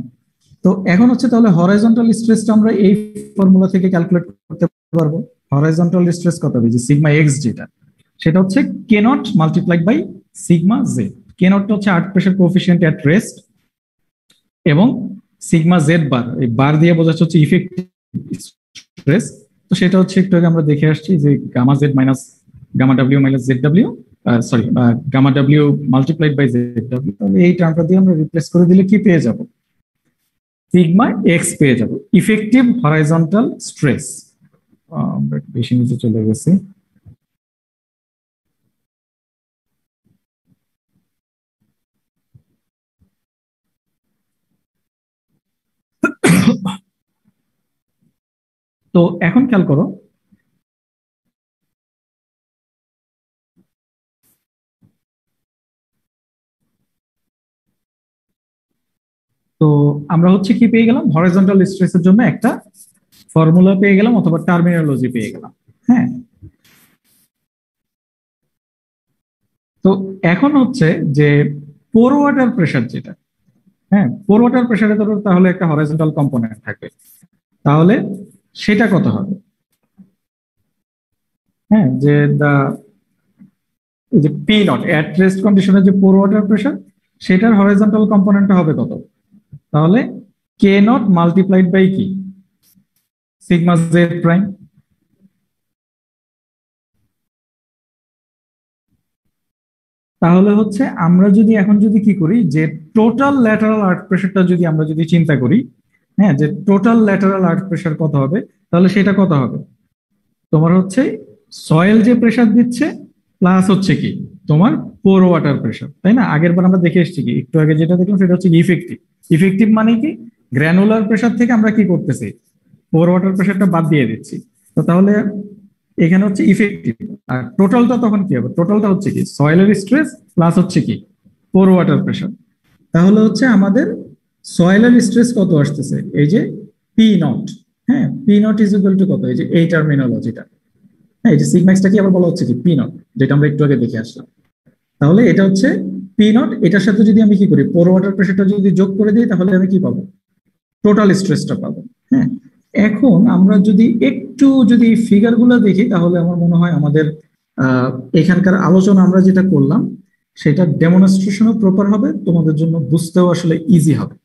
[SPEAKER 1] তো এখন হচ্ছে তাহলে হরাইজন্টাল স্ট্রেসটা আমরা এই ফর্মুলা থেকে ক্যালকুলেট করতে পারবো। হরাইজন্টাল স্ট্রেস কত হবে? যে সিগমা এক্স, যেটা সেটা হচ্ছে K naught multiplied by sigma Z. K নটটা হচ্ছে earth pressure coefficient at rest, এবং সিগমা জেড বার, এই বার দিয়ে বোঝাচ্ছে হচ্ছে ইফেক্টিভ স্ট্রেস। তো সেটা হচ্ছে একটু আগে আমরা দেখে আসছি যে gamma Z minus gamma W minus Z W, sorry gamma W multiplied by Z W. তাহলে এই টার্মটা দিয়ে আমরা রিপ্লেস করে দিলে কি পেয়ে যাব? সিগমা এক্স পেয়ে যাব, ইফেক্টিভ হরাইজন্টাল স্ট্রেস। আমরা বেশি নিচে চলে গেছি। তো এখন খেয়াল করো, তো আমরা হচ্ছে কি পেয়ে গেলাম? হরাইজন্টাল স্ট্রেসের জন্য একটা ফর্মুলা পেয়ে গেলাম অথবা টার্মিনোলজি পেয়ে গেলাম। হ্যাঁ, তো এখন হচ্ছে যে পোর ওয়াটার প্রেসার যেটা, হ্যাঁ, পোর ওয়াটার প্রেসারে ধরো তাহলে একটা হরাইজন্টাল কম্পোনেন্ট থাকবে, তাহলে সেটা কত হবে? হ্যাঁ, যে যে পি নট অ্যাট রেস্ট কন্ডিশনের যে পোর ওয়াটার প্রেসার, সেটার হরাইজন্টাল কম্পোনেন্টটা হবে কত? তাহলে কে নট মাল্টিপ্লাইড বাই কি? Sigma Z prime. তাহলে হচ্ছে আমরা যদি এখন যদি কি করি, যে টোটাল ল্যাটারাল আর্থ প্রেসারটা যদি আমরা যদি চিন্তা করি, হ্যাঁ, যে টোটাল ল্যাটারাল আর্থ প্রেসার কত হবে, তাহলে সেটা কত হবে? তোমার হচ্ছে সয়েল যে প্রেসার দিচ্ছে প্লাস হচ্ছে কি তোমার পোর ওয়াটার প্রেসার, তাই না? আগের বার আমরা দেখে এসেছি কি, একটু আগে যেটা দেখলাম সেটা হচ্ছে ইফেক্টিভ। ইফেক্টিভ মানে কি? গ্র্যানুলার প্রেসার থেকে আমরা কি করতেছি, পোর ওয়াটার প্রেসারটা বাদ দিয়ে দিচ্ছি। তো তাহলে এখানে হচ্ছে ইফেক্টিভ, আর টোটালটা তখন কি হবে, টোটালটা হচ্ছে কি সয়েলের স্ট্রেস প্লাস হচ্ছে কি পোর ওয়াটার প্রেসার। তাহলে হচ্ছে আমাদের সয়েলের স্ট্রেস কত আসতেছে, এই যে পি নট। হ্যাঁ, P not is equal to কত, এই যে এই টার্মিনোলজিটা। হ্যাঁ, এই যে সিগম্যাক্সটা কি আবার বলা হচ্ছে কি পি নট, যেটা আমরা একটু আগে দেখে আসলাম। তাহলে এটা হচ্ছে পি নট, এটার সাথে যদি আমি কি করি পোর ওয়াটার প্রেসারটা যদি যোগ করে দিই তাহলে আমি কি পাবো, টোটাল স্ট্রেসটা পাবো। হ্যাঁ, এখন আমরা যদি একটু যদি ফিগার গুলো দেখি তাহলে আমার মনে হয় আমাদের এখানকার আলোচনা আমরা যেটা করলাম সেটা ডেমনস্ট্রেশনও প্রপার হবে, তোমাদের জন্য বুঝতেও আসলে ইজি হবে।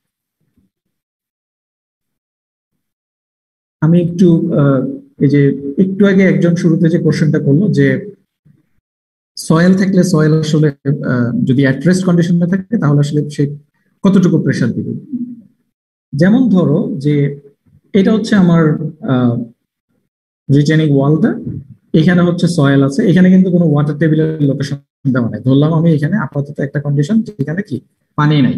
[SPEAKER 1] আমি একটু এই যে একটু আগে একজন শুরুতে যে কোশ্চেনটা করলো যে সয়েল থাকলে সয়েল আসলে যদি অ্যাট রেস্ট কন্ডিশনে থাকে তাহলে আসলে সে কতটুকু প্রেসার দিবে। যেমন ধরো যে এটা হচ্ছে আমার রিটেনিং ওয়ালটা, এখানে হচ্ছে সয়েল আছে, এখানে কিন্তু কোনো ওয়াটার টেবিলের লোকেশন দেওয়া নাই, ধরলাম আমি এখানে আপাতত একটা কন্ডিশন যেখানে কি পানি নাই।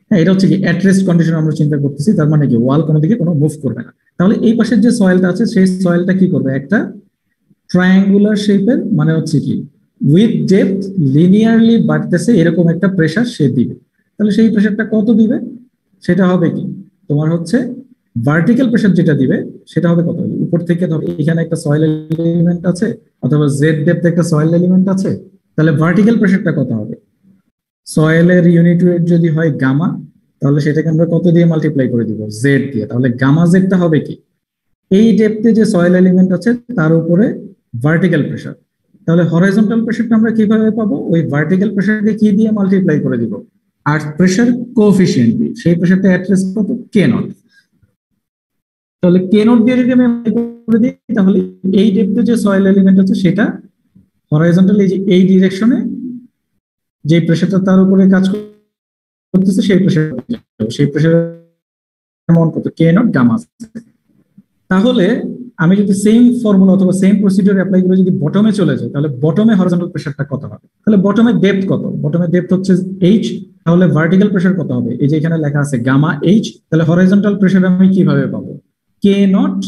[SPEAKER 1] হ্যাঁ, এটা হচ্ছে কি অ্যাট রেস্ট কন্ডিশন আমরা চিন্তা করতেছি, তার মানে কি ওয়াল কোনো দিকে কোনো মুভ করবে না। তাহলে এই পাশের যে সয়েলটা আছে সেই সয়েলটা কি করবে, একটা ট্রায়াঙ্গুলার শেপের, মানে হচ্ছে কি উইথ ডেপথ লিনিয়ারলি বাড়তেছে এরকম একটা প্রেসার সে দিবে। তাহলে সেই প্রেসারটা কত দিবে, সেটা হবে কি তোমার হচ্ছে ভার্টিক্যাল প্রেসার যেটা দিবে সেটা হবে কত, উপর থেকে ধরো এখানে একটা সয়েল এলিমেন্ট আছে অথবা জেড ডেপথ একটা সয়েল এলিমেন্ট আছে, তাহলে ভার্টিক্যাল প্রেসারটা কত হবে, সয়েলের ইউনিট ওয়েট যদি হয় গামা, তাহলে সেটাকে আমরা কত দিয়ে মাল্টিপ্লাই করে দিব, জেড দিয়ে। তাহলে গামা জেডটা হবে কি এই ডেপথে যে সয়েল এলিমেন্ট আছে তার উপরে ভার্টিক্যাল প্রেসার। তাহলে হরাইজন্টাল প্রেসারটা আমরা কিভাবে পাবো, ওই ভার্টিক্যাল প্রেসারকে কি দিয়ে মাল্টিপ্লাই করে দিব, আর প্রেসার কোএফিসিয়েন্ট দিয়ে, সেই প্রেসারটা অ্যাড্রেস কত কে নট। তাহলে কে নট দিয়ে যদি আমি করে দিই তাহলে এই ডেপথে যে সয়েল এলিমেন্ট আছে সেটা হরাইজন্টাল এই যে এই ডিরেকশনে যে প্রেসারটা তার উপরে কাজ করতেছে সেই প্রেসার অ্যামাউন্ট কত, কে নট গামা। তাহলে আমি যদি সেম ফর্মুলা অথবা সেম প্রসিডিউর অ্যাপ্লাই করে যদি বটমে চলে যাই তাহলে বটমে হরিজন্টাল প্রেসারটা কত হবে, তাহলে বটমে ডেপথ কত, বটমে ডেপথ হচ্ছে এইচ, তাহলে ভার্টিক্যাল প্রেসার কত হবে, এই যে এখানে লেখা আছে গামা এইচ, তাহলে হরিজন্টাল প্রেসার আমি কিভাবে পাবো, K naught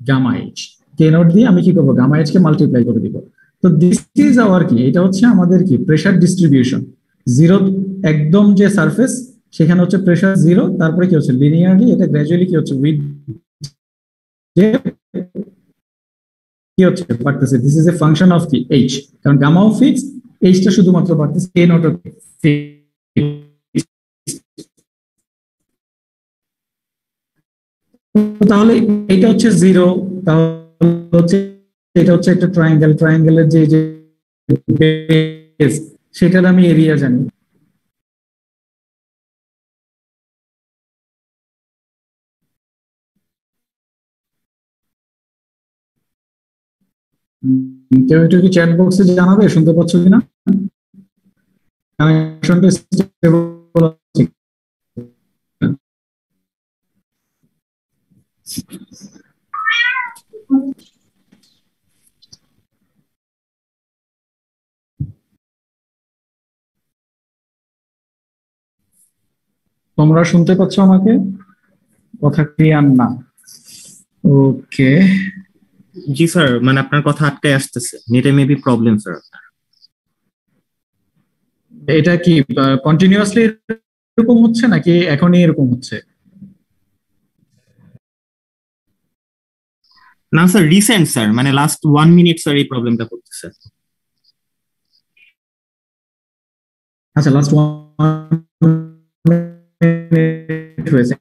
[SPEAKER 1] gamma H, K naught দিয়ে আমি কি করবো গামা এইচ কে মাল্টিপ্লাই করে দিব। তো দিস ইজ আওয়ার কি, এটা হচ্ছে আমাদের কি প্রেসার ডিস্ট্রিবিউশন। জিরো একদম যে সারফেস সেখানে হচ্ছে প্রেসার জিরো, তারপরে কি হচ্ছে লিনিয়ারলি এটা গ্র্যাজুয়ালি কি হচ্ছে উইথ যে কি হচ্ছে বাড়তেছে, this is a function of কি এইচ, কারণ গামাও ফিক্স, এইচটা শুধুমাত্র বাড়তেছে, কে নট তাহলে এটা হচ্ছে জিরো, তাহলে হচ্ছে এটা হচ্ছে একটা ট্রায়াঙ্গেল, ট্রায়াঙ্গেলের যে যে বেস সেটার আমি এরিয়া জানি। কেউ একটু কি চ্যাট বক্সে জানাবে শুনতে পাচ্ছ কিনা, কানেকশনটা স্টেবল আছে। তোমরা শুনতে পাচ্ছ আমাকে, কথা ক্লিয়ার না? ওকে,
[SPEAKER 2] জি স্যার, মানে আপনার কথা আটকায় আসতেছে, নেটে মেবি প্রবলেম স্যার।
[SPEAKER 1] এটা কি কন্টিনিউয়াসলি এরকম হচ্ছে নাকি এখনই এরকম হচ্ছে?
[SPEAKER 2] না স্যার, রিসেন্ট স্যার, মানে লাস্ট 1 মিনিট স্যার এই প্রবলেমটা করতেছে।
[SPEAKER 1] আচ্ছা, লাস্ট 1 মিনিট হয়েছে,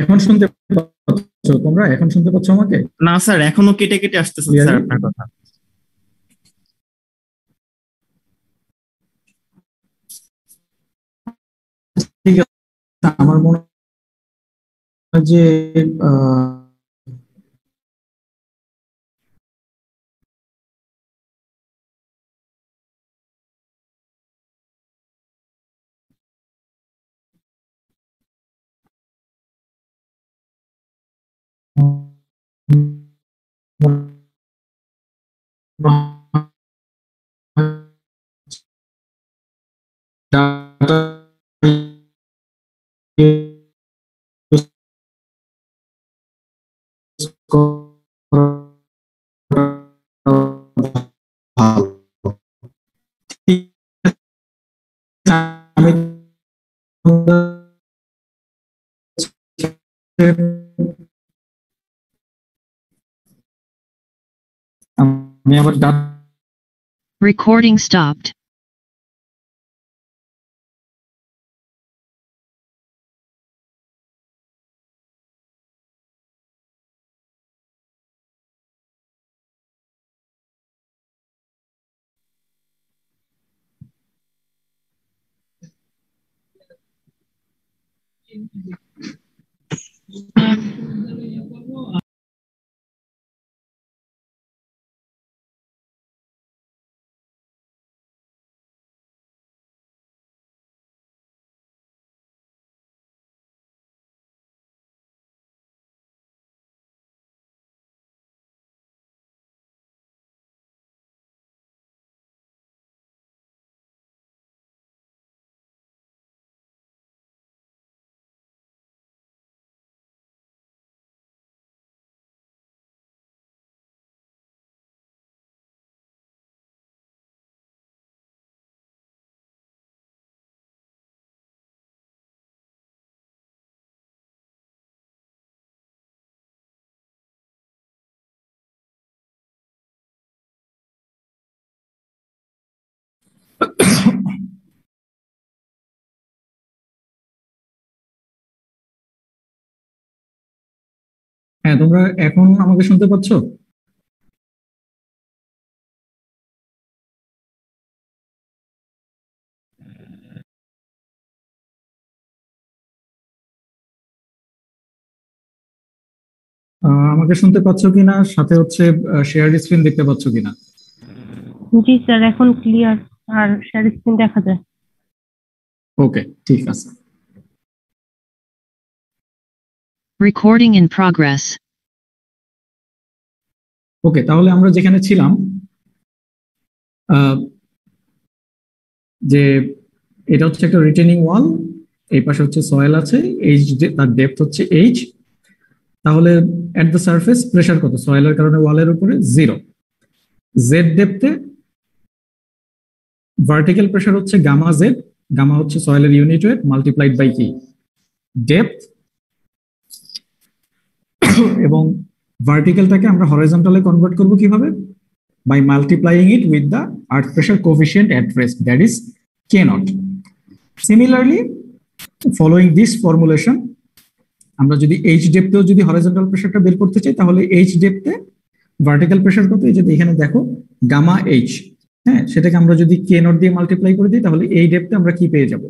[SPEAKER 1] এখন শুনতে পাচ্ছ তোমরা, এখন শুনতে পাচ্ছ আমাকে
[SPEAKER 2] না স্যার, এখনো কেটে কেটে আসতেছে স্যার
[SPEAKER 1] ক্লিয়ারলি?
[SPEAKER 2] আপনার কথা।
[SPEAKER 1] ঠিক আছে, আমার মনে হয় যে ডাটা ভালো। ঠিক আছে, আমি আবার
[SPEAKER 4] Recording stopped.
[SPEAKER 1] হ্যাঁ, তোমরা এখন আমাকে শুনতে পাচ্ছ? আমাকে শুনতে পাচ্ছ কিনা, সাথে হচ্ছে শেয়ার স্ক্রিন দেখতে পাচ্ছ কিনা?
[SPEAKER 5] জি স্যার, এখন ক্লিয়ার আর শেয়ার স্ক্রিন দেখা যায়।
[SPEAKER 1] ওকে, ঠিক আছে।
[SPEAKER 4] Recording in progress.
[SPEAKER 1] ওকে, তাহলে আমরা যেখানে ছিলাম, যে এটা হচ্ছে একটা রিটেনিং ওয়াল, এই পাশে হচ্ছে সয়েল আছে, এইচ তার ডেপথ হচ্ছে এইচ। তাহলে এট দ্য সারফেস প্রেসার কত? সয়েলের কারণে ওয়ালের উপরে 0। জেড ডেপথে ভার্টিক্যাল প্রেসার হচ্ছে গামা জেড, গামা হচ্ছে সয়েলের ইউনিট ওয়েট মাল্টিপ্লাইড বাই কি? ডেপথ। এবং ভার্টিক্যালটাকে আমরা হরাইজন্টালে কনভার্ট করব কিভাবে? By multiplying it with the earth pressure coefficient at rest, that is K naught. Similarly following this formulation, আমরা যদি এইচ ডেপথেও যদি হরাইজন্টাল প্রেসারটা বের করতে চাই, তাহলে এইচ ডেপথে ভার্টিক্যাল প্রেসার কত? এই যে এখানে দেখো গামা এইচ, হ্যাঁ, সেটাকে আমরা যদি কে নট দিয়ে মাল্টিপ্লাই করে দিই, তাহলে এই ডেপথে আমরা কি পেয়ে যাব?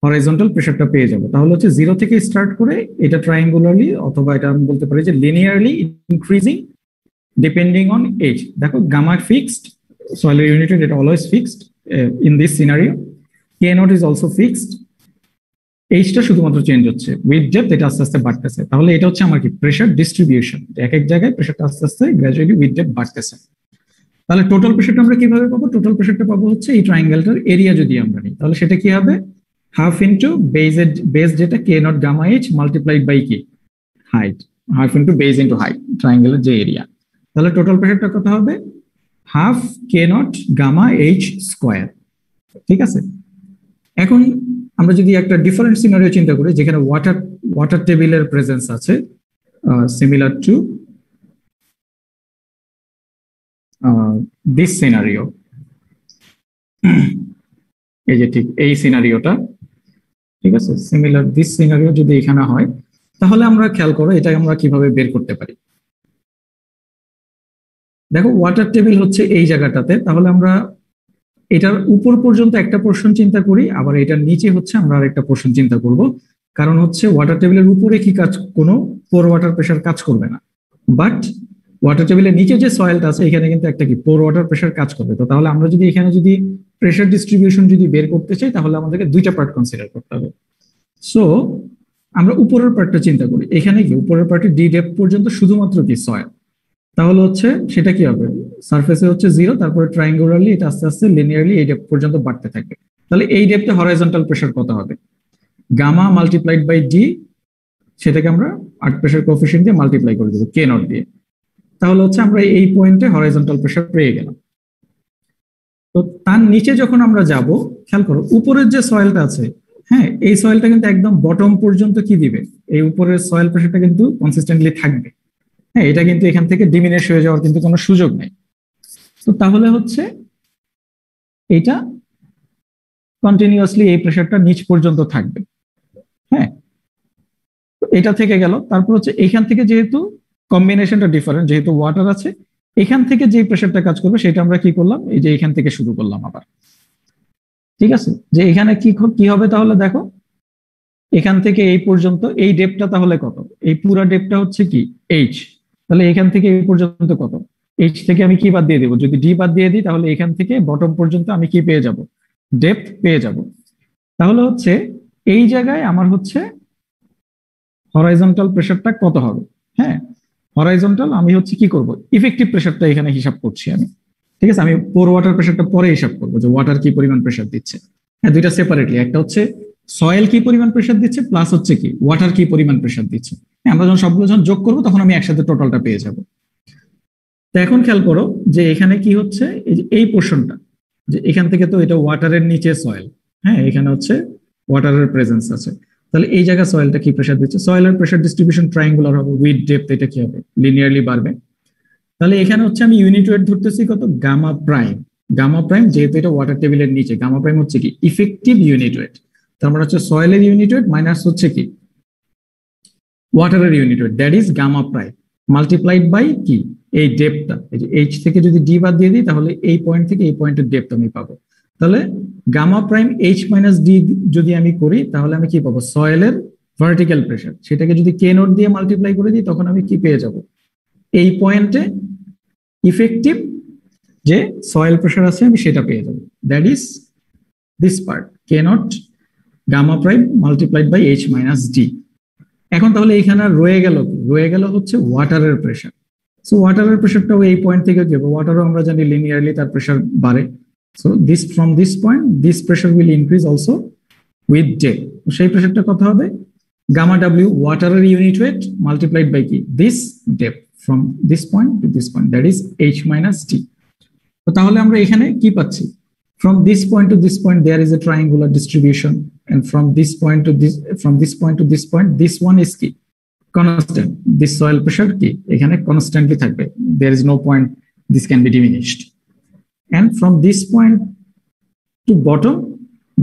[SPEAKER 1] হরাইজন্টাল প্রেসারটা পেয়ে যাব। তাহলে হচ্ছে 0 থেকে স্টার্ট করে এটা ট্রায়াঙ্গুলারলি, অথবা এটা আমি বলতে পারি যে linearly increasing depending on H. দেখো গামা ফিক্সড, সয়েলের ইউনিট ওয়েট এটা always fixed in this scenario, K naught is also fixed, এইচটা শুধুমাত্র চেঞ্জ হচ্ছে উইথ ডেপথ, এটা আস্তে আস্তে বাড়তেছে। তাহলে এটা হচ্ছে আমার কি? প্রেসার ডিস্ট্রিবিউশন, এক এক জায়গায় প্রেসারটা আস্তে আস্তে গ্র্যাজুয়ালি উইথ ডেপথ বাড়তেছে। তাহলে টোটাল প্রেসারটা আমরা কিভাবে পাবো? টোটাল প্রেসারটা পাবো হচ্ছে এই ট্রায়াঙ্গেলটার এরিয়া যদি আমরা নিই, তাহলে সেটা কি হবে? হাফ ইন্টু বেস যেটা K naught gamma H multiplied by কি? Height, half into base into height, ট্রায়াঙ্গেলের যে এরিয়া। তাহলে টোটাল প্রেসারটা কত হবে? Half K naught gamma H square. ঠিক আছে, এখন আমরা যদি একটা ডিফারেন্ট সিনারিও চিন্তা করি, যেখানে ওয়াটার টেবিলের প্রেজেন্স আছে, সিমিলার টু দিস সিনারিও, এই যে ঠিক এই সিনারিওটা, ঠিক আছে, সিমিলার দিস সিনারিও যদি এখানে হয়, তাহলে আমরা খেয়াল করো এটা আমরা কিভাবে বের করতে পারি। দেখো ওয়াটার টেবিল হচ্ছে এই জায়গাটাতে, তাহলে আমরা এটার উপর পর্যন্ত একটা পোর্শন চিন্তা করি, আবার এটার নিচে হচ্ছে আমরা আরেকটা পোর্শন চিন্তা করব। কারণ হচ্ছে ওয়াটার টেবিলের উপরে কি কাজ, কোনো পোর ওয়াটার প্রেসার কাজ করবে না, বাট ওয়াটার টেবিলের নিচে যে সয়েলটা আছে এখানে কিন্তু একটা কি পোর ওয়াটার প্রেসার কাজ করবে। তো তাহলে আমরা যদি এখানে যদি প্রেসার ডিস্ট্রিবিউশন যদি বের করতে চাই, তাহলে আমাদেরকে দুইটা পার্ট কনসিডার করতে হবে। সো আমরা উপরের পার্টটা চিন্তা করি, এখানে কি উপরের পার্টে ডি ডেপথ পর্যন্ত শুধুমাত্র কি সয়েল, তাহলে হচ্ছে সেটা কি হবে? সারফেসে হচ্ছে 0, তারপরে ট্রায়াঙ্গুলারলি এটা আস্তে আস্তে লিনিয়ারলি এই ডেপথ পর্যন্ত বাড়তে থাকবে। তাহলে এই ডেপথে হরাইজন্টাল প্রেসার কত হবে? গামা মাল্টিপ্লাইড বাই ডি সেটাকে আমরা আর্ক প্রেসার কোএফিসিয়েন্ট দিয়ে মাল্টিপ্লাই করে দেবো কে নট দিয়ে। তাহলে হচ্ছে আমরা এই পয়েন্টে হরাইজন্টাল প্রেসার পেয়ে গেলাম। তো তার নিচে যখন আমরা যাব, খেয়াল করো উপরের যে সয়েলটা আছে, হ্যাঁ এই সয়েলটা কিন্তু একদম বটম পর্যন্ত কি দিবে, এই উপরের সয়েল প্রেসারটা কিন্তু কনসিস্টেন্টলি থাকবে। হ্যাঁ এটা কিন্তু এখান থেকে ডিমিনিশ হয়ে যাওয়ার কিন্তু কোনো সুযোগ নেই। তো তাহলে হচ্ছে এটা কন্টিনিউয়াসলি এই প্রেসারটা নিচ পর্যন্ত থাকবে। হ্যাঁ এটা থেকে গেল। তারপর হচ্ছে এখান থেকে যেহেতু কম্বিনেশনটা ডিফারেন্ট, যেহেতু ওয়াটার আছে, এখান থেকে যে প্রেসারটা কাজ করবে সেটা আমরা কি করলাম, এই যে এখান থেকে শুরু করলাম আবার। ঠিক আছে, যে এখানে কি হবে তাহলে দেখো, এখান থেকে এই পর্যন্ত এই ডেপটা তাহলে কত, এই পুরো ডেপটা হচ্ছে কি এইচ, তাহলে এখান থেকে এই পর্যন্ত কত, এইচ থেকে আমি কি বাদ দিয়ে দেবো, যদি ডি বাদ দিয়ে দিই তাহলে এখান থেকে বটম পর্যন্ত আমি কি পেয়ে যাব, ডেপথ পেয়ে যাব। তাহলে হচ্ছে এই জায়গায় আমার হচ্ছে হরাইজন্টাল প্রেসারটা কত হবে। হ্যাঁ হরাইজন্টাল আমি হচ্ছে কি করব, ইফেক্টিভ প্রেসারটা এখানে হিসাব করছি আমি। ঠিক আছে, আমি পোর ওয়াটার প্রেসারটা পরে হিসাব করবো যে ওয়াটার কি পরিমাণ প্রেসার দিচ্ছে। হ্যাঁ দুইটা সেপারেটলি, একটা হচ্ছে সয়েল কি পরিমাণ প্রেসার দিচ্ছে প্লাস হচ্ছে কি ওয়াটার কি পরিমাণ প্রেসার দিচ্ছে। হ্যাঁ আমরা যখন সবগুলো যখন যোগ করবো তখন আমি একসাথে টোটালটা পেয়ে যাব। তো এখন খেয়াল করো যে এখানে কি হচ্ছে, এই পোর্শনটা, যে এখান থেকে তো এটা ওয়াটারের নিচে সয়েল, হ্যাঁ এখানে হচ্ছে ওয়াটারের প্রেজেন্স আছে, তাহলে এই জায়গায় সয়েলটা কি প্রেসার দিচ্ছে, সয়েলের প্রেসার ডিস্ট্রিবিউশন ট্রায়াঙ্গুলার হবে, উইথ ডেপথ এটা কি হবে, লিনিয়ারলি বাড়বে। তাহলে এখানে হচ্ছে আমি ইউনিট ওয়েট ধরতেছি কত, গামা প্রাইম। গামা প্রাইম যেহেতু এটা ওয়াটার টেবিলের নিচে, গামা প্রাইম হচ্ছে কি ইফেক্টিভ ইউনিট ওয়েট, তার মানে হচ্ছে সয়েলের ইউনিট ওয়েট মাইনাস হচ্ছে কি ওয়াটারের unit weight, that is gamma prime multiplied by কি এই ডেপথটা, এই যে এইচ থেকে যদি ডি বাদ দিয়ে দিই তাহলে এই পয়েন্ট থেকে এই পয়েন্টের ডেপথ আমি পাবো। তাহলে gamma prime H minus D যদি আমি করি তাহলে আমি কি পাবো, সয়েলের ভার্টিক্যাল প্রেসার, সেটাকে যদি কে নোট দিয়ে মাল্টিপ্লাই করে দিই তখন আমি কি পেয়ে যাব, এই পয়েন্টে ইফেক্টিভ যে সয়েল প্রেসার আছে আমি সেটা পেয়ে যাবো, that is this part K naught gamma prime multiplied by H minus D. এখন তাহলে এখানে রয়ে গেল কি, রয়ে গেল হচ্ছে ওয়াটারের প্রেসার। সো ওয়াটারের প্রেসারটাও এই পয়েন্ট থেকে কি হবে, ওয়াটারও আমরা জানি লিনিয়ারলি তার প্রেসার বাড়ে। So this from this point this pressure will increase also with depth. সেই প্রেসারটা কত হবে, গামা ডাব্লিউ ওয়াটারের ইউনিট ওয়েট মাল্টিপ্লাইড বাই কি this depth from this point to this point, that is H minus D. তো তাহলে আমরা এখানে কি পাচ্ছি, from this point to this point there is a triangular distribution, and from this point to this, from this point to this point this one is কি constant, this soil pressure কি এখানে constantly থাকবে, there is no point this can be diminished, and from this point to bottom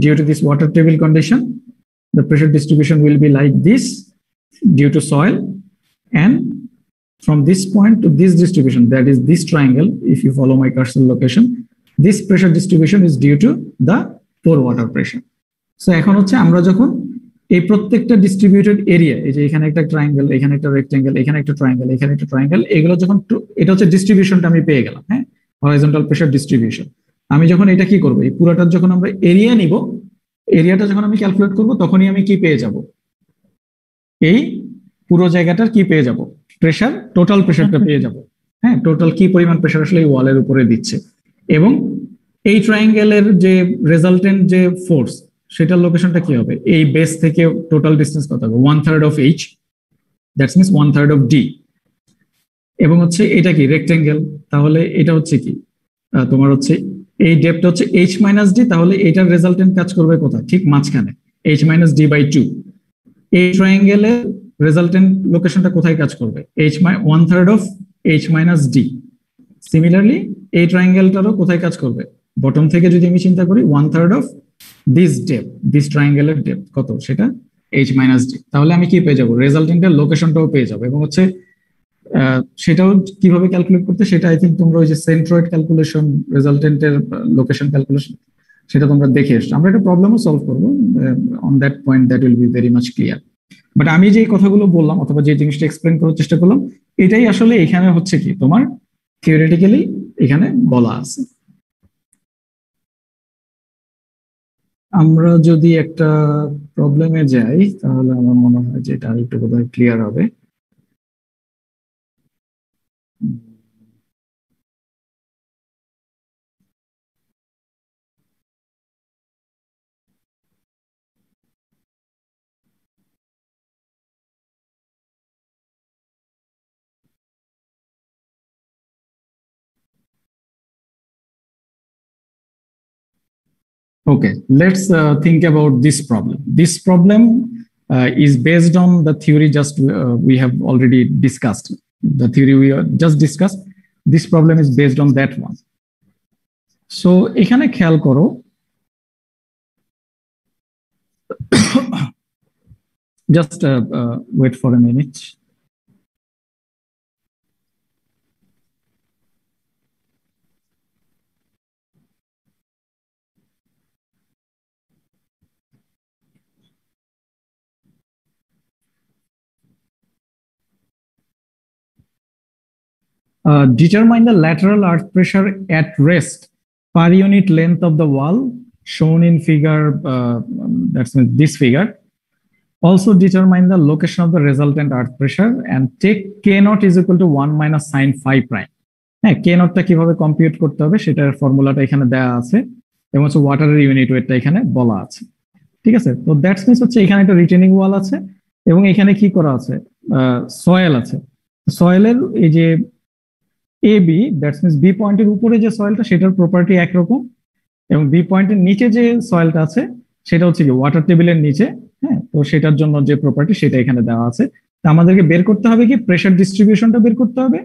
[SPEAKER 1] due to this water table condition the pressure distribution will be like this due to soil, and from this point to this distribution, that is this triangle, if you follow my cursor location, this pressure distribution is due to the pore water pressure. So এখন হচ্ছে আমরা যখন এই প্রত্যেকটা distributed area, এই যে এখানে একটা ট্রায়াঙ্গেল, এখানে একটা রেক্টেঙ্গেল, এখানে একটা ট্রায়াঙ্গেল, এখানে একটা ট্রায়াঙ্গেল, এগুলো যখন এটা হচ্ছে ডিস্ট্রিবিউশনটা আমি পেয়ে গেলাম, হ্যাঁ হরাইজন্টাল প্রেসার ডিস্ট্রিবিউশন। আমি যখন এটা কি করব, এই পুরোটার যখন আমরা এরিয়া নিব, এরিয়াটা যখন আমি ক্যালকুলেট করব তখনই আমি কি পেয়ে যাব, এই পুরো জায়গাটার কি পেয়ে যাব, প্রেসার, টোটাল প্রেসারটা পেয়ে যাব। হ্যাঁ টোটাল কি পরিমাণ প্রেসার আসলে এই ওয়ালের উপরে দিচ্ছে, এবং এই ট্রায়াঙ্গেলের যে রেজাল্টেন্ট যে ফোর্স সেটার লোকেশনটা কি হবে, এই বেস থেকে টোটাল ডিসটেন্স কত হবে, 1/3 of H, that's means 1/3 of D. এবং হচ্ছে এটা কি রেক্টেঙ্গেল, তাহলে এটা হচ্ছে কি তোমার হচ্ছে এই ডেপটা হচ্ছে এইচ মাইনাস ডি, তাহলে এটার রেজাল্টেন্ট কাজ করবে কোথায়, ঠিক মাঝখানে, এইচ মাইনাস ডি বাই 2। এই ট্রায়াঙ্গেলের রেজাল্টেন্ট লোকেশনটা কোথায় কাজ করবে, H 1/3 of H minus D. Similarly এই ট্রায়াঙ্গেলটারও কোথায় কাজ করবে, বটম থেকে যদি আমি চিন্তা করি 1/3 অফ দিস ডেপথ, দিস ট্রায়াঙ্গেলের ডেপথ কত, সেটা এইচ মাইনাস ডি। তাহলে আমি কি পেয়ে যাবো, রেজাল্টেন্টের লোকেশনটাও পেয়ে যাবো। এবং হচ্ছে সেটাও কিভাবে ক্যালকুলেট করতে, সেটা আই থিঙ্ক তোমরা ওই যে সেন্ট্রয়েড ক্যালকুলেশন, রেজাল্টেন্টের লোকেশন ক্যালকুলেশন, সেটা তোমরা দেখে এসছো। আমরা একটা প্রবলেমও সলভ করবো on that point, that will be very much clear. But আমি যে কথাগুলো বললাম অথবা যে জিনিসটা এক্সপ্লেন করার চেষ্টা করলাম, এটাই আসলে এখানে হচ্ছে কি তোমার থিওরিটিক্যালি এখানে বলা আছে। আমরা যদি একটা প্রবলেমে যাই তাহলে আমার মনে হয় যে এটা একটু বোধহয় ক্লিয়ার হবে। Okay, let's think about this problem. This problem is based on the theory we have already discussed. The theory we just discussed. This problem is based on that one. So এখানে খেয়াল করো, just wait for a minute. Determine the lateral earth pressure at rest per unit length of the wall shown in figure, that's this figure. Also determine the location of the resultant earth pressure and take K naught is equal to 1 minus sin phi prime. হ্যাঁ, K naught টা কিভাবে compute করতে হবে সেটার ফর্মুলাটা এখানে দেওয়া আছে এবং হচ্ছে ওয়াটারের ইউনিট ওয়েটটা এখানে বলা আছে। ঠিক আছে, তো দ্যাটস মিনস হচ্ছে এখানে একটা রিটেনিং ওয়াল আছে এবং এখানে কি করা আছে, সয়েল আছে। সয়েলের এই যে A B, that's means B পয়েন্টের উপরে যে সয়েলটা সেটার প্রপার্টি একরকম এবং বি পয়েন্টের নিচে যে সয়েলটা আছে সেটা হচ্ছে কি ওয়াটার টেবিলের নিচে। হ্যাঁ, তো সেটার জন্য যে প্রপার্টি সেটা এখানে দেওয়া আছে। তো আমাদেরকে বের করতে হবে কি প্রেসার ডিস্ট্রিবিউশনটা বের করতে হবে।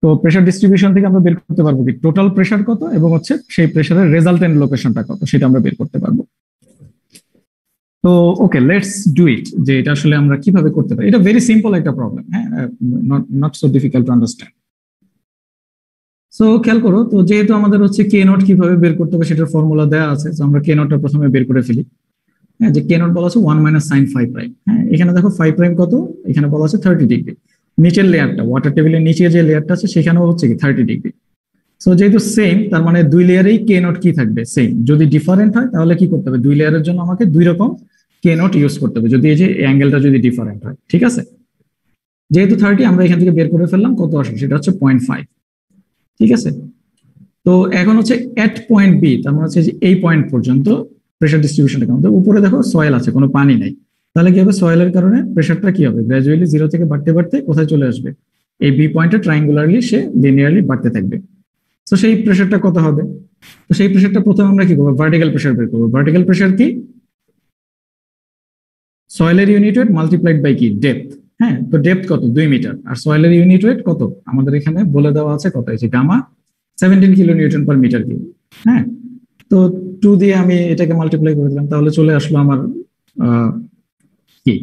[SPEAKER 1] তো প্রেসার ডিস্ট্রিবিউশন থেকে আমরা বের করতে পারবো কি টোটাল প্রেসার কত এবং হচ্ছে সেই প্রেসারের রেজাল্টেন্ট লোকেশনটা কত সেটা আমরা বের করতে পারবো। তো ওকে, লেটস ডু ইট, যে এটা আসলে আমরা কিভাবে করতে পারি। এটা ভেরি সিম্পল একটা প্রবলেম, হ্যাঁ, not so difficult to understand. So খেয়াল করো, তো যেহেতু আমাদের হচ্ছে কে নট কিভাবে বের করতে হবে সেটার ফর্মুলা দেওয়া আছে, তো আমরা কে নটটা প্রথমে বের করে ফেলি। হ্যাঁ, যে কে নট বলা আছে 1 মাইনাস সাইন ফাই প্রাইম। হ্যাঁ, এখানে দেখো ফাই প্রাইম কত, এখানে বলা আছে 30 ডিগ্রি। নিচের লেয়ারটা ওয়াটার টেবিলের নিচে যে লেয়ারটা আছে সেখানেও হচ্ছে কি 30 ডিগ্রি। সো যেহেতু সেম, তার মানে দুই লেয়ারেই কে নট কি থাকবে, সেম। যদি ডিফারেন্ট হয় তাহলে কি করতে হবে, দুই লেয়ারের জন্য আমাকে দুই রকম কে নট ইউজ করতে হবে যদি এই যে অ্যাঙ্গেলটা যদি ডিফারেন্ট হয়। ঠিক আছে, যেহেতু 30 আমরা এখান থেকে বের করে ফেললাম কত আসবে, সেটা হচ্ছে 0.5। ঠিক আছে, তো এখন হচ্ছে এট পয়েন্ট বি, তার মানে হচ্ছে এই পয়েন্ট পর্যন্ত প্রেসার ডিস্ট্রিবিউশনটা কেমন। উপরে দেখো সয়েল আছে, কোনো পানি নাই, তাহলে কি হবে, সয়েলের কারণে প্রেসারটা কি হবে, গ্র্যাজুয়ালি 0 থেকে বাড়তে বাড়তে কোথায় চলে আসবে, এই বি পয়েন্টে ট্রায়াঙ্গুলারলি সে লিনিয়ারলি বাড়তে থাকবে। তো সেই প্রেসারটা কত হবে, তো সেই প্রেসারটা প্রথমে আমরা কি করবো, ভার্টিক্যাল প্রেসার বের করবো। ভার্টিক্যাল প্রেসার কি, সয়েলের ইউনিট ওয়েট মাল্টিপ্লাইড বাই কি ডেপথ। হ্যাঁ, তো ডেপথ কত, 2 মিটার, আর সয়েলের ইউনিট ওয়েট কত আমাদের এখানে বলে দেওয়া আছে, কত এই যে gamma 17 kilo newton per metre cube. হ্যাঁ, তো 2 দিয়ে আমি এটাকে মাল্টিপ্লাই করে দিলাম, তাহলে চলে আসলো আমার কি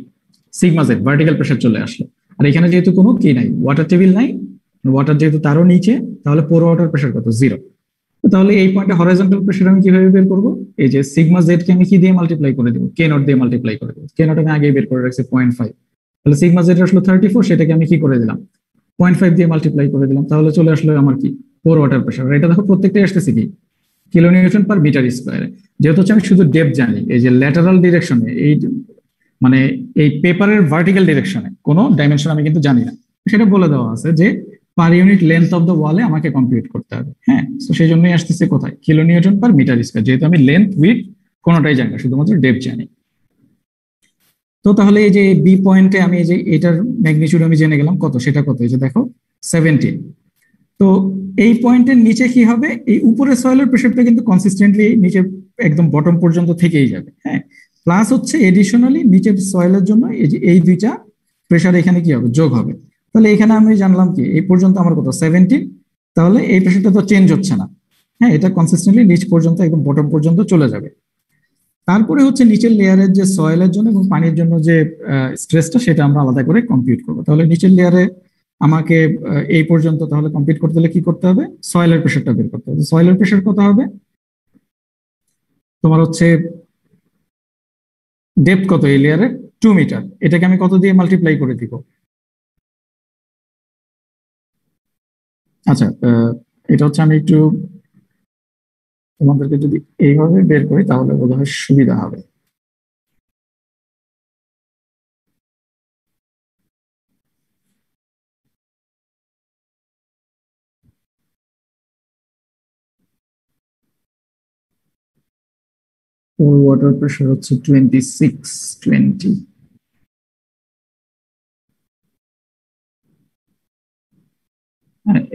[SPEAKER 1] সিগমা জেড, ভার্টিক্যাল প্রেসার চলে আসলো। আর এখানে যেহেতু কোনো কি নাই, ওয়াটার টেবিল নাই, ওয়াটার যেহেতু তারও নিচে, তাহলে পোর ওয়াটার প্রেসার কত, 0। তাহলে এই পয়েন্টে হরাইজন্টাল প্রেসার আমি কিভাবে বের করবো, এই যে সিগমা জেড কে আমি কি দিয়ে মাল্টিপ্লাই করে দিব, কে নট দিয়ে মাল্টিপ্লাই করে দিব। কে নট আমি আগে বের করে রাখছি 0.5, তাহলে সিগমা জেড আসলো 34, সেটাকে আমি কি করে দিলাম 0.5 দিয়ে মাল্টিপ্লাই করে দিলাম, তাহলে চলে আসলো আমার কি পোর ওয়াটার প্রেসার। এটা দেখো প্রত্যেকটাই আসতেছে কি কিলো নিউটন পার মিটার স্কোয়ারে। যেহেতু হচ্ছে আমি শুধু ডেপথ জানি, এই যে ল্যাটারাল ডিরেকশনে, এই মানে এই পেপারের ভার্টিক্যাল ডিরেকশনে কোনো ডাইমেনশন আমি কিন্তু জানি না, সেটা বলে দেওয়া আছে যে per unit length of the ওয়ালে আমাকে কম্পিউট করতে হবে। হ্যাঁ, তো সেই জন্যই আসতেছে কোথায় kilo newton per metre square, যেহেতু আমি লেন্থ উইথ কোনোটাই জানি না, শুধুমাত্র ডেপথ জানি। তো তাহলে এই যে বি পয়েন্টে আমি এই যে এটার ম্যাগনিটিউড আমি জেনে গেলাম কত, সেটা কত, এই যে দেখো 17। তো এই পয়েন্টের নিচে কি হবে, এই উপরের সয়েলের প্রেসারটা কিন্তু কনসিস্টেন্টলি নিচে একদম বটম পর্যন্ত থেকেই যাবে। হ্যাঁ, প্লাস হচ্ছে এডিশনালি নিচের সয়েলের জন্য এই যে এই দুইটা প্রেসার এখানে কি হবে, যোগ হবে। তাহলে এখানে আমি জানলাম কি এই পর্যন্ত আমার কত 17, তাহলে এই প্রেসারটা তো চেঞ্জ হচ্ছে না। হ্যাঁ, এটা কনসিস্টেন্টলি নিচ পর্যন্ত একদম বটম পর্যন্ত চলে যাবে। তারপরে হচ্ছে নিচের লেয়ারের যে সয়েলের জন্য এবং পানির জন্য যে স্ট্রেসটা, সেটা আমরা আলাদা করে কম্পিউট করবো। তাহলে নিচের লেয়ারে আমাকে এই পর্যন্ত তাহলে কম্পিউট করতে হলে কি করতে হবে, সয়েলের প্রেসারটা বের করতে হবে। সয়েলের প্রেসার কত হবে, তোমার হচ্ছে ডেপথ কত এই লেয়ারে 2 মিটার, এটাকে আমি কত দিয়ে মাল্টিপ্লাই করে দিব। আচ্ছা, এটা হচ্ছে আমি একটু তোমাদেরকে যদি এইভাবে বের করি তাহলে বোধহয় সুবিধা হবে। ওর ওয়াটার প্রেসার হচ্ছে 2620।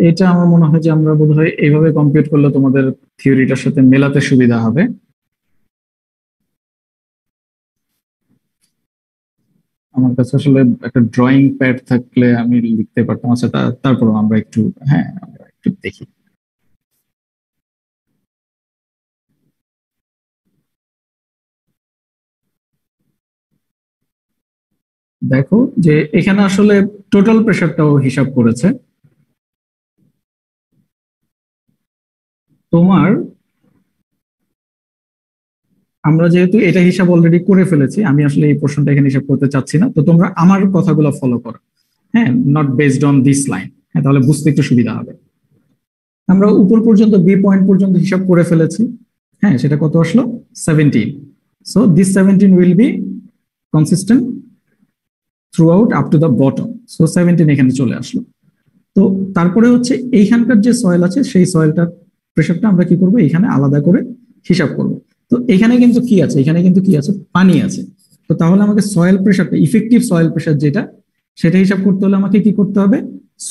[SPEAKER 1] এটা আমার মনে হয় যে আমরা বোধহয় এইভাবে কম্পিউট করলে তোমাদের থিওরিটার সাথে মেলাতে সুবিধা হবে। আমার কাছে আসলে একটা ড্রয়িং প্যাড থাকলে আমি লিখতে পারতাম। আচ্ছা, তারপর আমরা একটু, হ্যাঁ, আমরা একটু দেখি। দেখো যে এখানে আসলে টোটাল প্রেসারটাও হিসাব করেছে। তোমার, আমরা যেহেতু এটা হিসাব অলরেডি করে ফেলেছি, আমি আসলে এই পোর্শনটা এখানে হিসাব করতে চাচ্ছি না। তো তোমরা আমার কথাগুলো ফলো করো, হ্যাঁ, not based on this line. হ্যাঁ, তাহলে বুঝতে একটু সুবিধা হবে। আমরা উপর পর্যন্ত বি পয়েন্ট পর্যন্ত হিসাব করে ফেলেছি। হ্যাঁ, সেটা কত আসলো? 17। So this 17 will be consistent through out up to the bottom. So 17 এখানে চলে আসলো। তো তারপরে হচ্ছে এইখানকার যে সয়েল আছে সেই সয়েলটার প্রেশারটা আমরা কি করব, এখানে আলাদা করে হিসাব করব। তো এখানে কিন্তু কি আছে, এখানে কিন্তু কি আছে, পানি আছে। তো তাহলে আমাকে সয়েল প্রেশারটা, ইফেক্টিভ সয়েল প্রেশার যেটা, সেটা হিসাব করতে হলে আমাকে কি করতে হবে,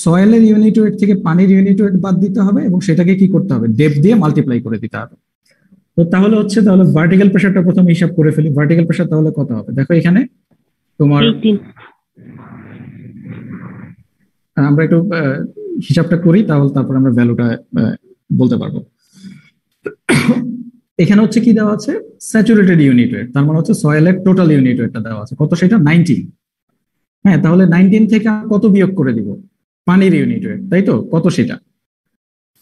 [SPEAKER 1] সয়েলের ইউনিট ওয়েট থেকে পানির ইউনিট ওয়েট বাদ দিতে হবে এবং সেটাকে কি করতে হবে, ডেপথ দিয়ে মাল্টিপ্লাই করে দিতে হবে। তো তাহলে হচ্ছে, তাহলে ভার্টিক্যাল প্রেশারটা প্রথমে হিসাব করে ফেলি। ভার্টিক্যাল প্রেশার তাহলে কত হবে, দেখো এখানে তোমার,
[SPEAKER 5] 18।
[SPEAKER 1] আমরা একটু হিসাবটা করি, তাহলে তারপর আমরা ভ্যালুটা বলতে পারবো। এখানে হচ্ছে কি দেওয়া আছে, স্যাচুরেটেড ইউনিট ওয়েট, তার মানে হচ্ছে সয়েলের টোটাল ইউনিট ওয়েটটা দেওয়া আছে কত, সেটা 19। হ্যাঁ, তাহলে 19 থেকে কত বিয়োগ করে দিব, পানির ইউনিট ওয়েট, তাই তো, কত সেটা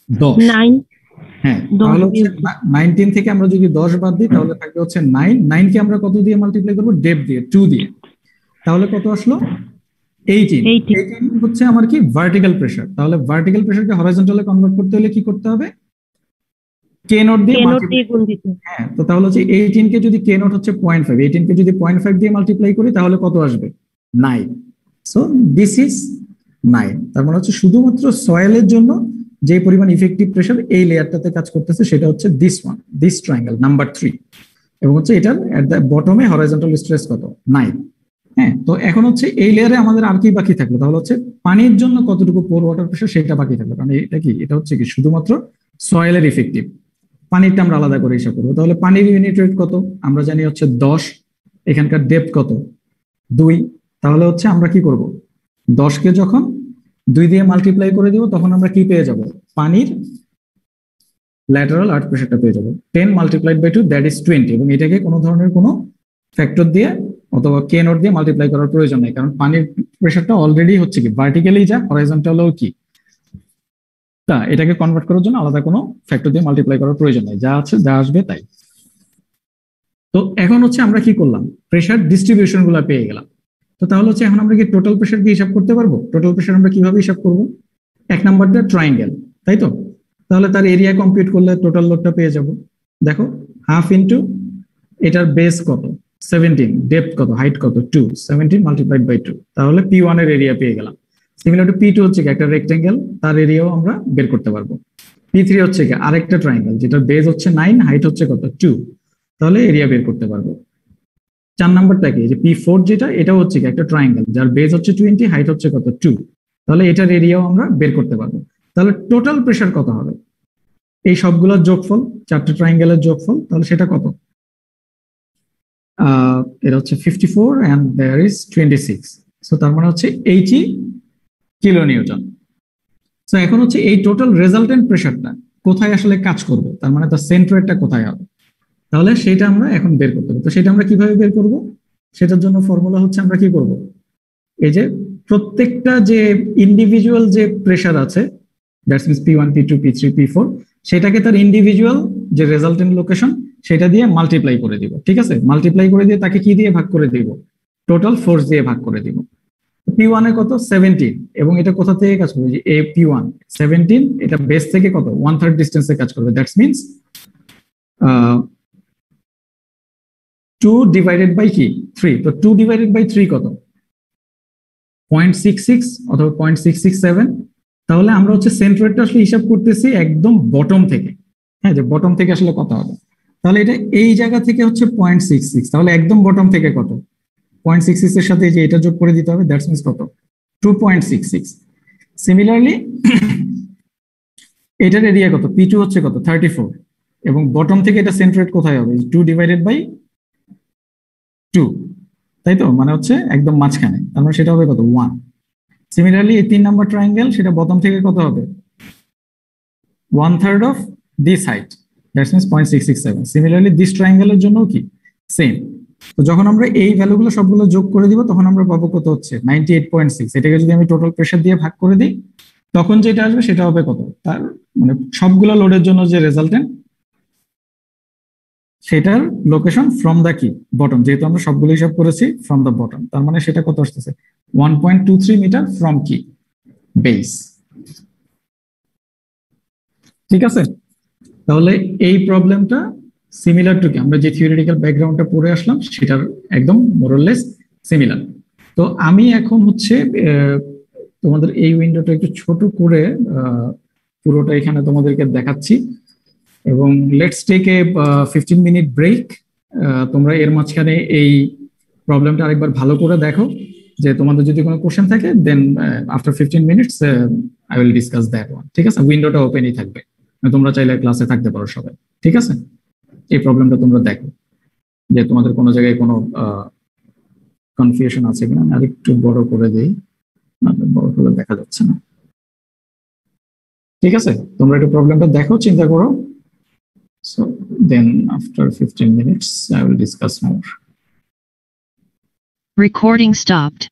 [SPEAKER 1] 10।
[SPEAKER 5] 9।
[SPEAKER 1] হ্যাঁ,
[SPEAKER 5] 10
[SPEAKER 1] তাহলে হচ্ছে 19 থেকে আমরা যদি 10 বাদ দিই তাহলে থাকবে হচ্ছে 9। 9 কে আমরা কত দিয়ে মাল্টিপ্লাই করবো, ডেপ দিয়ে, 2 দিয়ে। তাহলে কত আসলো, 18। 18 হচ্ছে আমার কি, ভার্টিক্যাল প্রেশার। তাহলে ভার্টিক্যাল প্রেশারকে হরাইজন্টালে কনভার্ট করতে হলে কি করতে হবে, কে নট দিয়ে মাল্টিপ্লাই।
[SPEAKER 5] গুণ দিতে।
[SPEAKER 1] হ্যাঁ, তো তাহলে হচ্ছে 18 কে যদি কে নট হচ্ছে 0.5, 18 কে যদি 0.5 দিয়ে মাল্টিপ্লাই করি তাহলে কত আসবে, 9। So this is 9। তার মানে হচ্ছে শুধুমাত্র সয়েলের জন্য যে পরিমাণ ইফেক্টিভ প্রেশার এই লেয়ারটাতে কাজ করতেছে সেটা হচ্ছে this one, this triangle number 3। এবং হচ্ছে এটার এট দ্য বটমে হরাইজন্টাল স্ট্রেস কত, 9। হ্যাঁ, তো এখন হচ্ছে এই লেয়ারে আমাদের আর কি বাকি থাকলো, তাহলে হচ্ছে পানির জন্য কতটুকু পোর ওয়াটার প্রেশার সেটা বাকি থাকলো। কারণ এটা কি, এটা হচ্ছে কি শুধুমাত্র সয়েলের ইফেক্টিভ, পানিরটা আমরা আলাদা করে হিসাব করবো। তাহলে পানির ইউনিট ওয়েট কত, আমরা জানি হচ্ছে 10, এখানকার ডেপথ কত, 2। তাহলে হচ্ছে আমরা কি করব, 10 কে যখন 2 দিয়ে মাল্টিপ্লাই করে দিব তখন আমরা কি পেয়ে যাব, পানির ল্যাটারাল আর্থ প্রেশারটা পেয়ে যাব, 10 মাল্টিপ্লাইড বাই 2 দ্যাট ইজ 20। এবং এটাকে কোনো ধরনের কোনো ফ্যাক্টর দিয়ে অথবা কে নট দিয়ে মাল্টিপ্লাই করার প্রয়োজন নেই, কারণ পানির প্রেশারটা অলরেডি হচ্ছে কি ভার্টিক্যালি যা, হরাইজন্টালও কি তা, এটাকে কনভার্ট করার জন্য আলাদা কোনো ফ্যাক্টর দিয়ে মাল্টিপ্লাই করার প্রয়োজন নেই, যা আছে যা আসবে তাই। তো এখন হচ্ছে আমরা কি করলাম, প্রেশার ডিস্ট্রিবিউশন গুলো পেয়ে গেলাম। তো তাহলে হচ্ছে এখন আমরা কি টোটাল প্রেশার কি হিসাব করতে পারবো? টোটাল প্রেশার আমরা কিভাবে হিসাব করবো, এক নাম্বারটা ট্রায়াঙ্গেল, তাই তো। তাহলে তার এরিয়া কম্পিউট করলে টোটাল লোডটা পেয়ে যাব। দেখো, হাফ ইন্টু এটার বেস কত, 17, ডেপথ কত, হাইট কত, 2, 17 মাল্টিপ্লাইড বাই 2, তাহলে P1 এর এরিয়া পেয়ে গেলাম। সিমিলার টু P2 হচ্ছে কি একটা রেক্টেঙ্গেল, তার এরিয়াও আমরা বের করতে পারবো। P3 হচ্ছে কি আরেকটা ট্রায়াঙ্গেল, যেটার বেস হচ্ছে 9, হাইট হচ্ছে কত, 2, তাহলে এরিয়া বের করতে পারবো। 4 নাম্বারটা কি, যে P4 যেটা, এটাও হচ্ছে কি একটা ট্রায়াঙ্গেল, যার বেস হচ্ছে 20, হাইট হচ্ছে কত, 2, তাহলে এটার এরিয়াও আমরা বের করতে পারবো। তাহলে টোটাল প্রেশার কত হবে, এই সবগুলোর যোগফল, 4টে ট্রায়াঙ্গেলের যোগফল, তাহলে সেটা কত, এটা হচ্ছে 54 and there is 26, সো তার মানে হচ্ছে 80 কিলো নিউটন। সো এখন হচ্ছে এই টোটাল রেজাল্টেন্ট প্রেশারটা কোথায় আসলে কাজ করবে, তার মানে তার সেন্ট্রয়েডটা কোথায় হবে, তাহলে সেটা আমরা এখন বের করতে হবে। তো সেটা আমরা কিভাবে বের করব, সেটার জন্য ফর্মুলা হচ্ছে আমরা কি করব, এই যে প্রত্যেকটা যে ইন্ডিভিজুয়াল যে প্রেশার আছে, that's means P1, P2, P3, P4, সেটাকে তার ইন্ডিভিজুয়াল যে রেজাল্টেন্ট লোকেশন সেটা দিয়ে মাল্টিপ্লাই করে দিব। ঠিক আছে, মাল্টিপ্লাই করে দিয়ে তাকে কি দিয়ে ভাগ করে দিব, টোটাল ফোর্স দিয়ে ভাগ করে দিব। P1 এ কত, 17, এবং এটা কোথা থেকে কাজ করবে, যে P1 17, এটা বেস থেকে কত, 1/3 ডিস্টেন্সে কাজ করবে, দ্যাটস মিনস 2 ডিভাইডেড বাই কি 3, তো 2 ডিভাইডেড বাই 3 কত, 0.66 অথবা 0.667। তাহলে আমরা হচ্ছে সেন্ট্রয়েডটা আসলে হিসাব করতেছি একদম বটম থেকে, হ্যাঁ, যে বটম থেকে আসলে কত হবে, তাহলে এটা এই জায়গা থেকে হচ্ছে 0.66, তাহলে একদম বটম থেকে কত, 0.66 এর সাথে যে এটা যোগ করে দিতে হবে, দ্যাটস মিনস কত, 2.66। সিমিলারলি এটার এরিয়া কত, P2 হচ্ছে কত, 34, এবং বটম থেকে এটা সেন্ট্রয়েড কোথায় হবে, 2 ডিভাইডেড বাই 2, তাই তো, মানে হচ্ছে একদম মাঝখানে, তার মানে সেটা হবে কত, 1। সিমিলারলি এই 3 নাম্বার ট্রায়াঙ্গেল, সেটা বটম থেকে কত হবে, 1/3 of this height, that's means 0.667। Similarly this ট্রায়াঙ্গেলের জন্য কি সেম। তো যখন আমরা এই ভ্যালুগুলো সবগুলো যোগ করে দিব, তখন আমরা পাবো কত হচ্ছে 98.6। এটাকে যদি আমি টোটাল প্রেশার দিয়ে ভাগ করে দিই, তখন যেটা আসবে সেটা হবে কত, তার মানে সবগুলো লোডের জন্য যে রেজাল্টেন্ট, সেটার লোকেশন ফ্রম দা কি বটম, যেহেতু আমরা সবগুলো হিসাব করেছি ফ্রম দা বটম, তার মানে সেটা কত আসতেছে 1.23 মিটার ফ্রম কি বেস। ঠিক আছে, তাহলে এই প্রবলেমটা সিমিলার টু কি আমরা যে থিওরিটিক্যাল ব্যাকগ্রাউন্ডটা পড়ে আসলাম সেটার একদম মোরলেস সিমিলার। তো আমি এখন হচ্ছে তোমাদের এই উইন্ডোটা একটু ছোট করে পুরোটা এখানে তোমাদেরকে দেখাচ্ছি, এবং let's take a 15 minute break. তোমরা এর মাঝখানে এই প্রবলেমটা আরেকবার ভালো করে দেখো, যে তোমাদের যদি কোনো কোশ্চেন থাকে then after 15 minutes I will discuss that one. ঠিক আছে, উইন্ডোটা ওপেনই থাকবে, তোমরা চাইলে ক্লাসে থাকতে পারো সবাই। ঠিক আছে, এই প্রবলেমটা তোমরা দেখো যে তোমাদের কোনো জায়গায় কোনো কনফিউশন আছে কিনা। আমি আরেকটু বড় করে দিই, বড় করে দেখা যাচ্ছে না। ঠিক আছে, তোমরা একটু প্রবলেমটা দেখো, চিন্তা করো। So then after 15 minutes, I will discuss more.
[SPEAKER 4] Recording stopped.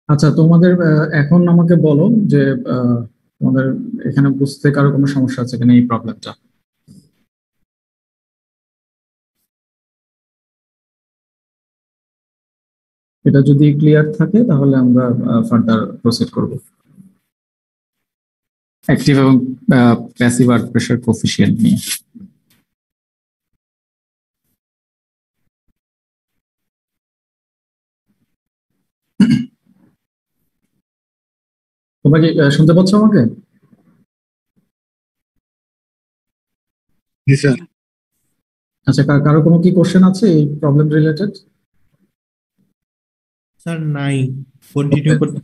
[SPEAKER 1] আচ্ছা, তোমাদের এখন আমাকে বলো যে তোমাদের এখানে বুঝতে কারো কোনো সমস্যা আছে কিনা এই প্রবলেমটা। এটা যদি ক্লিয়ার থাকে তাহলে আমরা ফার্দার প্রসিড করব অ্যাক্টিভ এবং প্যাসিভ আর্থ প্রেশার কোফিশিয়েন্ট নিয়ে। তোমরা কি শুনতে পাচ্ছ আমাকে?
[SPEAKER 6] জি স্যার।
[SPEAKER 1] আচ্ছা, কারো কোনো কি কোশ্চেন আছে এই প্রবলেম রিলেটেড?
[SPEAKER 2] স্যার নাই, কন্টিনিউ করতে।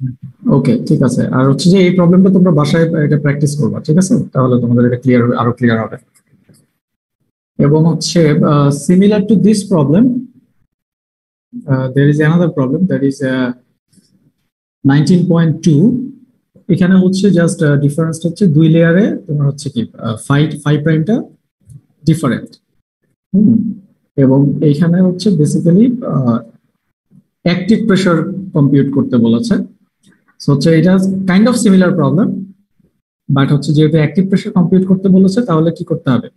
[SPEAKER 1] ওকে, ঠিক আছে। আর হচ্ছে যে এই প্রবলেমটা তোমরা বাসায় এটা প্র্যাকটিস করবা, ঠিক আছে? তাহলে তোমাদের এটা ক্লিয়ার, আরো ক্লিয়ার হবে। এবং হচ্ছে similar to this problem there is another problem that is 19.2। এখানে হচ্ছে জাস্ট ডিফারেন্স হচ্ছে দুই লেয়ারে তোমার হচ্ছে কি 5 প্রাইমটা ডিফারেন্ট, এবং এইখানে হচ্ছে বেসিক্যালি অ্যাক্টিভ প্রেশার কম্পিউট করতে বলেছে। সো হচ্ছে এটা kind of similar problem, but হচ্ছে যেহেতু অ্যাক্টিভ প্রেশার কম্পিউট করতে বলেছে তাহলে কি করতে হবে,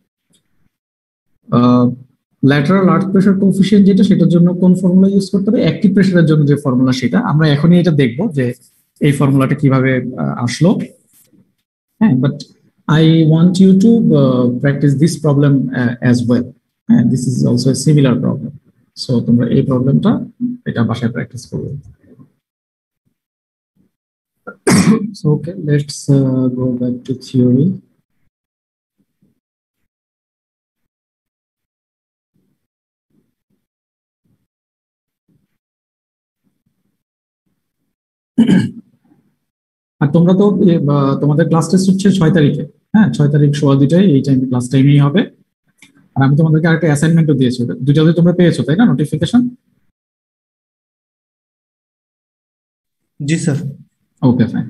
[SPEAKER 1] ল্যাটারাল আর্থ প্রেশার কোএফিসিয়েন্ট যেটা, সেটার জন্য কোন ফর্মুলা ইউজ করতে হবে, অ্যাক্টিভ প্রেশারের জন্য যে ফর্মুলা সেটা আমরা এখনই এটা দেখবো যে এই ফর্মুলাটা কিভাবে আসলো। হ্যাঁ, but I want you to practice this problem as well. হ্যাঁ, this is also a similar problem. So তোমরা এই প্রবলেমটা এটা বাসায় প্র্যাকটিস করবে। So okay, let's go back to theory. আর তোমরা তো তোমাদের ক্লাস টেস্ট হচ্ছে 6 তারিখে। হ্যাঁ, 6 তারিখ 2:15 এই টাইম ক্লাস টাইমেই হবে। আর আমি তোমাদেরকে আরেকটা অ্যাসাইনমেন্টও দিয়েছি, দুইটাতে তোমরা পেয়েছো তাই না নোটিফিকেশন?
[SPEAKER 2] জি স্যার।
[SPEAKER 1] ওকে, ফাইন।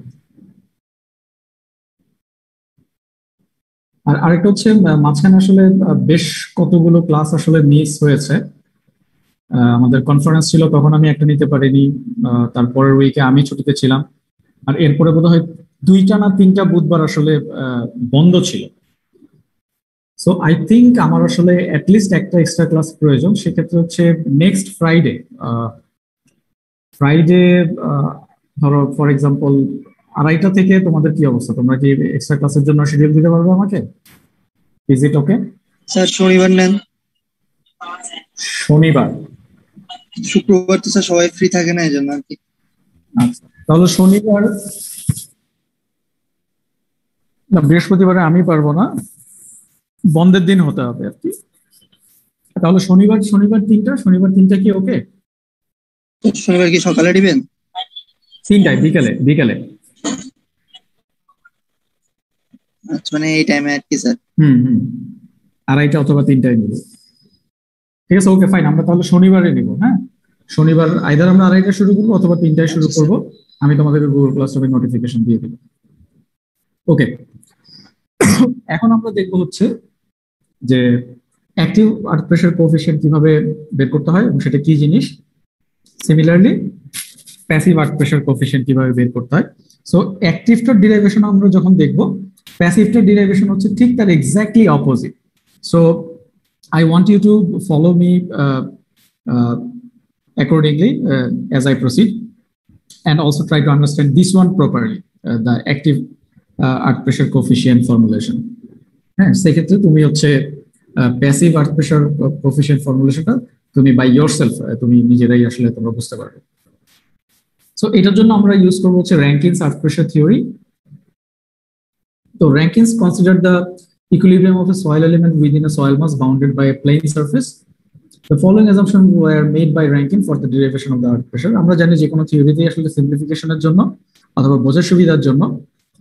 [SPEAKER 1] আর আরেকটা হচ্ছে মাঝখানে আসলে বেশ কতগুলো ক্লাস আসলে মিস হয়েছে। আমাদের কনফারেন্স ছিল তখন আমি একটা নিতে পারিনি, তারপরের উইকে আমি ছুটিতে ছিলাম, আর এরপরে বোধহয় 2টা না 3টা বুধবার আসলে বন্ধ ছিল। সো আই থিঙ্ক আমার আসলে অ্যাটলিস্ট একটা এক্সট্রা ক্লাস প্রয়োজন। সেক্ষেত্রে হচ্ছে নেক্সট ফ্রাইডে ধরো ফর এক্সাম্পল 2:30 থেকে তোমাদের কি অবস্থা? তোমরা কি এক্সট্রা ক্লাসের জন্য শিডিউল দিতে পারবে আমাকে? Is it okay?
[SPEAKER 6] স্যার শনিবার নেন।
[SPEAKER 1] শনিবার?
[SPEAKER 6] শুক্রবার তো স্যার সবাই ফ্রি থাকে না, এই জন্য আর কি।
[SPEAKER 1] আচ্ছা, তাহলে শনিবার না, বৃহস্পতিবারে আমি পারবো না, বন্ধের দিন হতে হবে আর কি। তাহলে শনিবার 3টা কি ওকে?
[SPEAKER 6] শনিবার কি সকালে দিবেন?
[SPEAKER 1] 3টায় বিকেলে।
[SPEAKER 6] আচ্ছা, মানে এই টাইমে আর কি স্যার।
[SPEAKER 1] 2:30 অথবা 3টায় নিব। ঠিক আছে, ওকে, ফাইন। আমরা তাহলে শনিবারে নিব। হ্যাঁ, শনিবার আইদার আমরা 2:30 শুরু করবো অথবা 3টায় শুরু করব। আমি তোমাদেরকে গুগল ক্লাসরুমে নোটিফিকেশন দিয়ে দেব। ওকে, এখন আমরা দেখবো হচ্ছে যে অ্যাক্টিভ আর্থ প্রেশার কোএফিসিয়েন্ট কিভাবে বের করতে হয় এবং সেটা কি জিনিস। সিমিলারলি প্যাসিভ আর্থ প্রেশার কোএফিসিয়েন্ট কিভাবে বের করতে হয়। সো অ্যাক্টিভটার ডিরাইভেশন আমরা যখন দেখব, প্যাসিভটার ডিরাইভেশন হচ্ছে ঠিক তার exactly opposite. So I want you to follow me accordingly as I proceed, and also try to understand this one properly, the active earth pressure coefficient formulation. হ্যাঁ, সেক্ষেত্রে তুমি হচ্ছে প্যাসিভ আর্থ প্রেশার কোএফিসিয়েন্ট ফর্মুলেশনটা তুমি by yourself তুমি নিজেরাই আসলে তোমরা বুঝতে পারবে। সো এটার জন্য আমরা ইউজ করবো হচ্ছে র্যাঙ্কিনস আর্থ প্রেশার থিওরি। তো Rankine's consider the equilibrium of a soil element within a soil mass bounded by a plane surface. The following assumptions were made by Rankine for the derivation of the earth pressure. আমরা জানি যে কোনো থিওরিতে আসলে সিম্পলিফিকেশনের জন্য অথবা বোঝার সুবিধার জন্য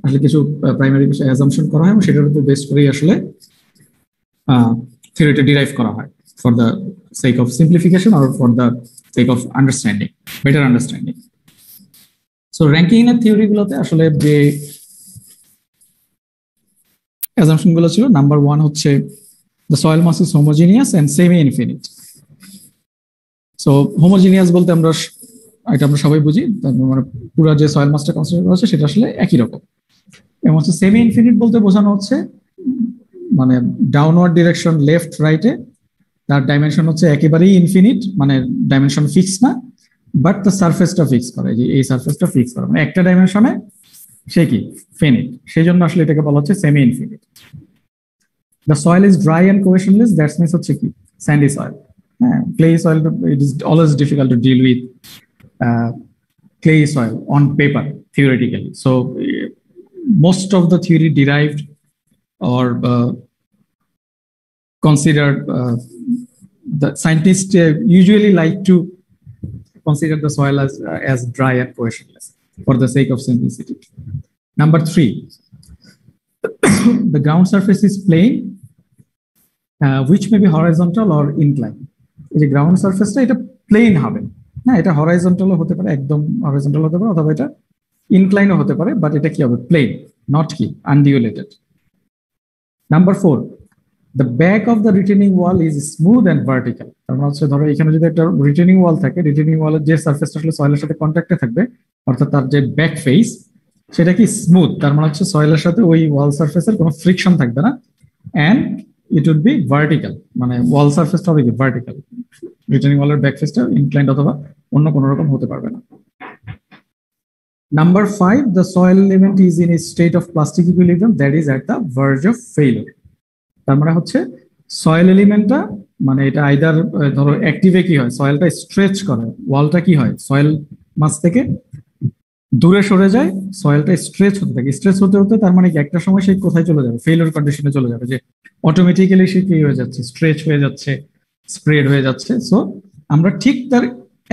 [SPEAKER 1] আসলে কিছু প্রাইমারি কিছু অ্যাজাম্পশন করা হয় এবং সেটার উপর বেস করেই আসলে থিওরিটা ডিরাইভ করা হয় for the sake of simplification or for the sake of understanding, better understanding. So র্যাঙ্কিনের থিওরিগুলোতে আসলে যে অ্যাজাম্পশন গুলো ছিল, নাম্বার 1 হচ্ছে the soil mass is homogeneous and semi infinite. So homogeneous বলতে আমরা এটা আমরা সবাই বুঝি, তারপর মানে পুরো যে সয়েল মাসটা কনসিডার করা হচ্ছে সেটা আসলে একই রকম। এবং হচ্ছে সেমি ইনফিনিট বলতে বোঝানো হচ্ছে মানে ডাউনওয়ার্ড ডিরেকশন লেফট রাইটে তার ডাইমেনশন হচ্ছে একেবারেই ইনফিনিট, মানে ডাইমেনশন ফিক্স না, বাট তার সারফেসটা ফিক্স করে, যে এই সারফেসটা ফিক্স করে, মানে একটা ডাইমেনশনে সে কি ফিনিট, সেই জন্য আসলে এটাকে বলা হচ্ছে semi infinite. The soil is dry and cohesionless, that's means হচ্ছে কি স্যান্ডি সয়েল। হ্যাঁ, clay soil it is always difficult to deal with clay soil on paper theoretically. So most of the theory derived or considered, the scientists usually like to consider the soil as dry and cohesionless for the sake of simplicity. Number 3, the ground surface is plain, which may be horizontal or inclined. The ground surface এটা plane হবে না, এটা হরাইজন্টালও হতে পারে, একদম horizontal হতে পারে, অথবা এটা ইনক্লাইনও হতে পারে, বাট এটা কি হবে প্লেন, নট কি undulated. Number 4, the back of the retaining wall is smooth and vertical. তার মানে হচ্ছে ধরো এখানে যদি একটা রিটেনিং ওয়াল থাকে, রিটেনিং ওয়ালের যে সারফেসটা আসলে সয়েলের সাথে কন্ট্যাক্টে থাকবে, অর্থাৎ তার যে ব্যাক ফেস সেটা কি স্মুথ, তার মানে হচ্ছে সয়েলের সাথে ওই ওয়াল সারফেসের কোনো ফ্রিকশন থাকবে না, and it would be vertical, মানে ওয়াল সারফেসটা হবে কি ভার্টিক্যাল, রিটেনিং ওয়ালের ব্যাক ফেসটা ইনক্লাইন্ড অথবা অন্য কোনো রকম হতে পারবে না। Number 5, the soil element is in a state of plastic equilibrium that is at the verge of failure. তার মানে হচ্ছে সয়েল এলিমেন্টটা মানে এটা আইদার ধরো অ্যাক্টিভে কি হয়, সয়েলটা স্ট্রেচ করে, ওয়ালটা কি হয় সয়েল মাছ থেকে দূরে সরে যায়, সয়েলটা স্ট্রেচ হতে থাকে, স্ট্রেচ হতে হতে তার মানে কি একটা সময় সে কোথায় চলে যাবে, ফেইলিওর কন্ডিশনে চলে যাবে, যে অটোমেটিক্যালি সে কি হয়ে যাচ্ছে, স্ট্রেচ হয়ে যাচ্ছে, স্প্রেড হয়ে যাচ্ছে। সো আমরা ঠিক তার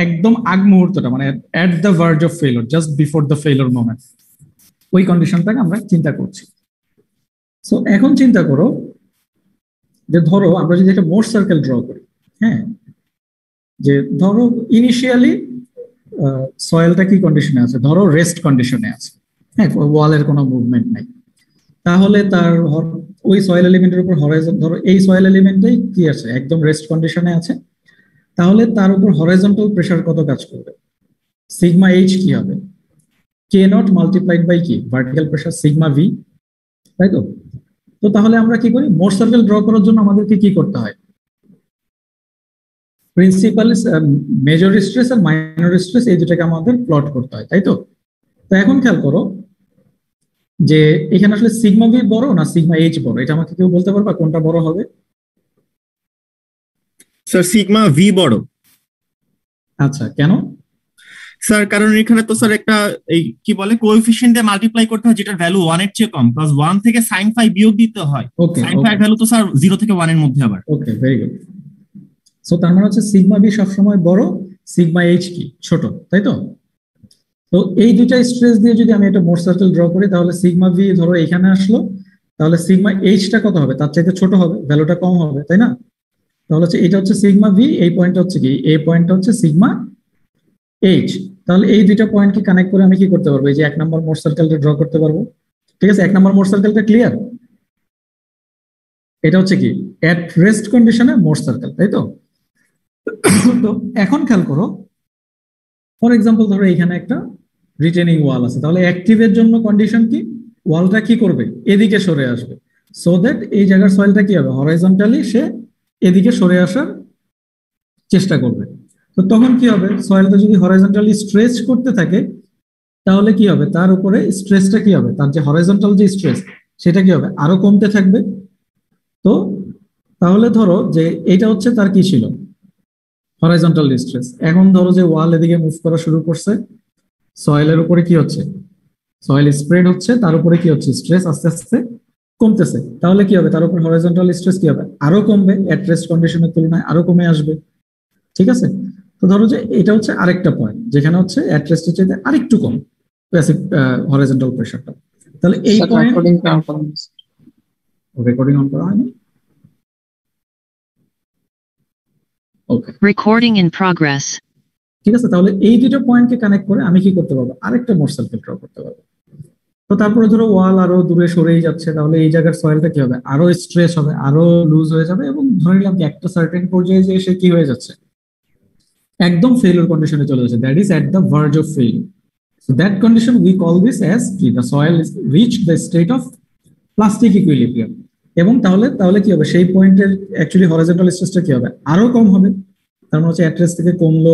[SPEAKER 1] একদম আগ মুহূর্তটা মানে at the verge of failure, just before the failure moment, ওই কন্ডিশনটাকে আমরা চিন্তা করছি। সো এখন চিন্তা করো যে ধরো আমরা যদি একটা মোর সার্কেল ড্র করি, হ্যাঁ, যে ধরো ইনিশিয়ালি সয়েলটা কি কন্ডিশনে আছে, ধরো রেস্ট কন্ডিশনে আছে, হ্যাঁ, ওয়ালের কোনো মুভমেন্ট নাই, তাহলে তার ওই সয়েল এলিমেন্টের উপর হরাইজন, ধরো এই সয়েল এলিমেন্টটাই কি আছে একদম রেস্ট কন্ডিশনে আছে, তাহলে তার উপর হরাইজন্টাল প্রেসার কত কাজ করবে, সিগমা এইচ কি হবে, কে নট মাল্টিপ্লাইড বাই কি ভার্টিক্যাল প্রেসার সিগমা ভি, তাই তো? তো তাহলে আমরা কি করি, মোর সার্কেল ড্র করার জন্য আমাদেরকে কি করতে হয়, প্রিন্সিপাল মেজর স্ট্রেস আর মাইনর স্ট্রেস এই দুটাকে আমাদের প্লট করতে হয়, তাই তো? তো এখন খেয়াল করো যে এখানে আসলে সিগমা ভি বড় না সিগমা এইচ বড়, এটা আমাকে কেউ বলতে পারবা কোনটা বড় হবে?
[SPEAKER 2] স্যার সিগমা ভি বড়।
[SPEAKER 1] আচ্ছা, কেন?
[SPEAKER 2] স্যার কারণ এখানে তো স্যার একটা এই কি বলে কোএফিশিয়েন্ট দিয়ে মাল্টিপ্লাই করতে হয় যেটার ভ্যালু 1 এর চেয়ে কম, প্লাস 1 থেকে sin phi বিয়োগ দিতে হয়,
[SPEAKER 1] ওকে,
[SPEAKER 2] sin phi ভ্যালু তো স্যার 0 থেকে 1 এর মধ্যে আবার।
[SPEAKER 1] ওকে, ভেরি গুড। সো তার মানে হচ্ছে সিগমা বি সবসময় বড়, সিগমা এইচ কি ছোট, তাই তো? তো এই দুইটা স্ট্রেস দিয়ে যদি আমি একটা মোর সার্কেল ড্র করি, তাহলে সিগমা ভি ধরো এখানে আসলো, তাহলে সিগমা এইচটা কত হবে, তার চাইতে ছোট হবে, ভ্যালুটা কম হবে, তাই না? তাহলে হচ্ছে এটা হচ্ছে সিগমা ভি, এই পয়েন্টটা হচ্ছে কি, এই পয়েন্টটা হচ্ছে সিগমা এইচ। তাহলে এই দুইটা পয়েন্টকে কানেক্ট করে আমি কি করতে পারবো, এই যে 1 নম্বর মোর সার্কেলটা ড্র করতে পারবো। ঠিক আছে, 1 নম্বর মোর সার্কেলটা ক্লিয়ার? এটা হচ্ছে কি এট রেস্ট কন্ডিশনে মোর সার্কেল, তাই তো? তো এখন খেয়াল করো, ফর এক্সাম্পল ধরো এখানে একটা রিটেনিং ওয়াল আছে, তাহলে অ্যাক্টিভের জন্য কন্ডিশন কি, ওয়ালটা কি করবে, এদিকে সরে আসবে, সো দ্যাট এই জায়গার সয়েলটা কি হবে, হরাইজন্টালি সে এদিকে সরে আসার চেষ্টা করবে। তো তখন কি হবে, সয়েলটা যদি হরাইজন্টালি স্ট্রেচ করতে থাকে, তাহলে কি হবে, তার উপরে স্ট্রেসটা কি হবে, তার যে হরাইজন্টাল যে স্ট্রেস সেটা কি হবে, আরো কমতে থাকবে। তো তাহলে ধরো যে এটা হচ্ছে তার কি ছিল, হরাইজন্টাল স্ট্রেস। এখন ধরো যে ওয়াল এদিকে মুভ করা শুরু করছে, সয়েলের উপরে কি হচ্ছে, সয়েল স্প্রেড হচ্ছে, তার উপরে কি হচ্ছে, স্ট্রেস আস্তে আস্তে কমতেছে, তাহলে কি হবে, তার উপর হরাইজন্টাল স্ট্রেস কি হবে, আরো কমবে, এট রেস্ট কন্ডিশনের তুলনায় আরো কমে আসবে। ঠিক আছে, তো ধরো যে এটা হচ্ছে আরেকটা পয়েন্ট যেখানে হচ্ছে এট রেস্টের চাইতে আরেকটু কম প্যাসিভ হরাইজন্টাল প্রেসারটা। তাহলে এই পয়েন্ট রেকর্ডিং অন করা হয়নি, ওকে,
[SPEAKER 4] Recording in progress.
[SPEAKER 1] ঠিক আছে। তাহলে এই দুটো পয়েন্টকে কানেক্ট করে আমি কি করতে পারবো, আরেকটা মোর সার্কেল ড্র করতে পারবো। তো তারপরে ধরো ওয়াল আরো দূরে সরেই যাচ্ছে, তাহলে এই জায়গার সয়েলটা কি হবে, আরো স্ট্রেস হবে, আরো লুজ হয়ে যাবে, এবং ধরে নিলাম কি একটা সার্টেন পর্যায়ে যে এসে কি হয়ে যাচ্ছে, একদম ফেলিওর কন্ডিশনে চলে যাচ্ছে, that is at the verge of failure. So that condition we call this as the soil is reached the state of plastic equilibrium. এবং তাহলে তাহলে কি হবে, সেই পয়েন্টের অ্যাকচুয়ালি হরিজন্টাল স্ট্রেসটা কি হবে, আরো কম হবে। তার মানে হচ্ছে অ্যাট্রেস থেকে কমলো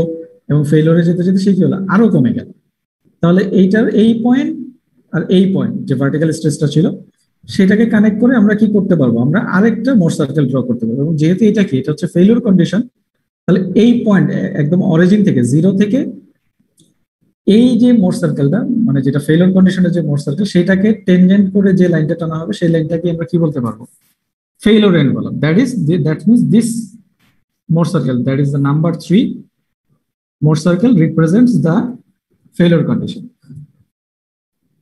[SPEAKER 1] এবং ফেলিওরে যেতে যেতে সেই কি হলো, আরো কমে গেল। তাহলে এইটার এই পয়েন্ট আর এই পয়েন্ট যে ভার্টিক্যাল স্ট্রেসটা ছিল সেটাকে কানেক্ট করে আমরা কি করতে পারবো, আমরা আরেকটা মোর সার্কেল ড্র করতে পারবো। এবং যেহেতু এটা কি, এটা হচ্ছে ফেলিওর কন্ডিশন, তাহলে এই পয়েন্ট একদম অরিজিন থেকে জিরো থেকে এই যে মোর সার্কেলটা, মানে যেটা ফেলিওর কন্ডিশনের যে মোর সার্কেল, সেটাকে টেনজেন্ট করে যে লাইনটা টানা হবে সেই লাইনটাকে আমরা কি বলতে পারবো, ফেলিওর এন্ড বললাম। That means this more circle, that is the number 3 more circle represents the failure condition.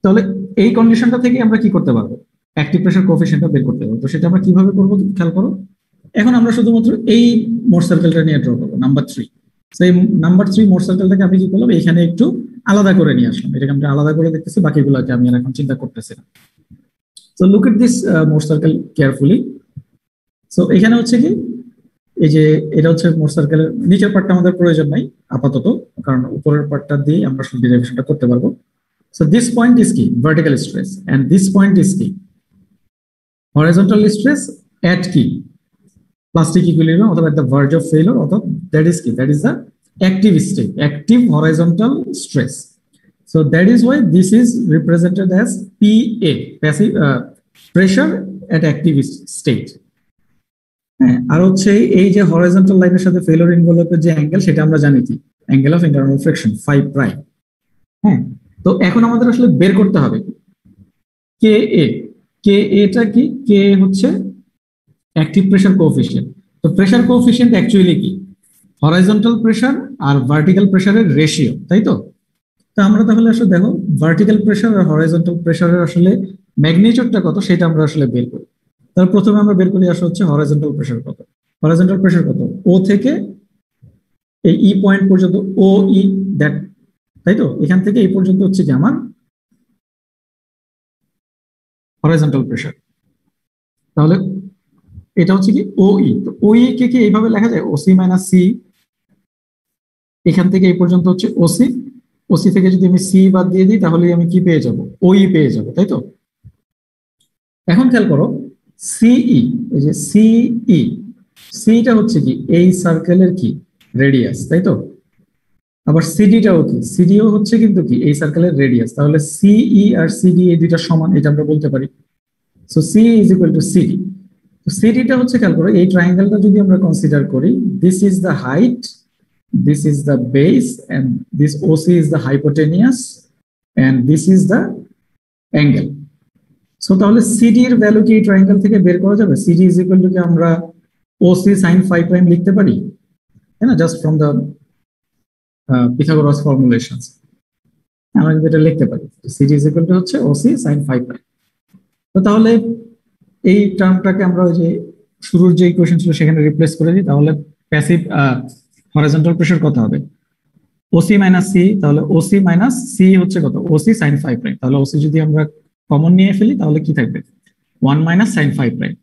[SPEAKER 1] তাহলে এই কন্ডিশনটা থেকে আমরা কি করতে পারবো, অ্যাক্টিভ প্রেসার কোএফিসিয়েন্টটা বের করতে পারবো। তো সেটা আমরা কিভাবে করবো খেয়াল করো। এখন আমরা শুধুমাত্র এই মোর সার্কেলটা নিয়ে ড্র করবো, নাম্বার 3। সেই নাম্বার 3 মোর সার্কেলটাকে আমি কি করলাম, এখানে একটু আলাদা করে নিয়ে আসলাম। এটাকে আমরা আলাদা করে দেখতেছি, বাকিগুলোকে আমি আর এখন চিন্তা করতেছি না। So look at this more circle carefully. So এখানে হচ্ছে কি, এই যে এটা হচ্ছে মোর সার্কেলের নিচের পার্টটা আমাদের প্রয়োজন নাই আপাতত, কারণ উপরের পার্টটা দিয়ে আমরা শুধু ডেরিভেশনটা করতে পারবো। সো দিস পয়েন্ট ইজ কি, vertical stress, and this point is কি, হরিজন্টাল স্ট্রেস এট কি, plastic equilibrium অথবা at the verge of failure, অথবা that is কি, that is the active state, active horizontal stress. So that is why this is represented as PA, passive pressure at active state. হ্যাঁ, আর হচ্ছে এই যে horizontal লাইনের সাথে failure এনভেলপের যে angle, সেটা আমরা জানি কি, angle of internal friction 5 prime. হ্যাঁ, তো এখন আমাদের আসলে বের করতে হবে KA। KA-টা কি, K হচ্ছে অ্যাক্টিভ প্রেসার কোএফিসিয়েন্ট। তো প্রেসার কোএফিসিয়েন্ট অ্যাকচুয়ালি কি, হরাইজন্টাল প্রেসার আর ভার্টিক্যাল প্রেসারের রেশিও, তাই তো? তো আমরা তাহলে আসলে দেখো ভার্টিক্যাল প্রেসার আর হরাইজন্টাল প্রেসারের আসলে ম্যাগনিটিউডটা কত সেটা আমরা আসলে বের করি। তাহলে প্রথমে আমরা বের করি আসলে হচ্ছে হরাইজন্টাল প্রেসার কত। হরাইজন্টাল প্রেসার কত, ও থেকে এই ই পয়েন্ট পর্যন্ত, ও ই দ্যাট, তাই তো? এখান থেকে এই পর্যন্ত হচ্ছে কি আমার হরাইজন্টাল প্রেসার। তাহলে এটা হচ্ছে কি ওই, তো ওই কে কি এইভাবে লেখা যায়, ওসি মাইনাস সি। এখান থেকে এই পর্যন্ত হচ্ছে ওসি, ওসি থেকে যদি আমি সি বাদ দিয়ে দিই তাহলে আমি কি পেয়ে যাব, ওই পেয়ে যাব, তাই তো? এখন খেয়াল করো সিই, এই যে সিই, সিটা হচ্ছে কি এই সার্কেলের কি রেডিয়াস, তাই তো? আবার সিডিটাও কি, সিডিও হচ্ছে কিন্তু কি এই সার্কেলের রেডিয়াস। তাহলে সিই আর সিডি এই দুইটা সমান, এটা আমরা বলতে পারি। So C is equal to CD. সিডিটা হচ্ছে খেয়াল করো, এই ট্রায়াঙ্গেলটা যদি আমরা কনসিডার করি, this is the height, this is the base, and this OC is the hypotenuse, and this is the angle. So তাহলে সিডি এর ভ্যালু কি এই ট্রায়াঙ্গেল থেকে বের করা যাবে? সিডি ইজ ইকুয়াল টু কি আমরা ওসি সাইন 5 প্রাইম লিখতে পারি, তাই না? জাস্ট ফ্রম দ্য পিথাগোরাস ফর্মুলেশনস আমরা কিন্তু এটা লিখতে পারি, সিডি ইজ ইকুয়াল টু হচ্ছে ওসি সাইন 5 প্রাইম। তো তাহলে এই টার্মটাকে আমরা ওই যে শুরুর যে ইকুয়েশন ছিল সেখানে রিপ্লেস করে দিই, তাহলে প্যাসিভ হরিজন্টাল প্রেসার কত হবে, ওসি মাইনাস সি। তাহলে ওসি মাইনাস সি হচ্ছে কত, ওসি সাইন 5 প্রাইম। তাহলে ওসি যদি আমরা কমন নিয়ে ফেলি তাহলে কি থাকবে, 1 মাইনাস সাইন 5 প্রাইম।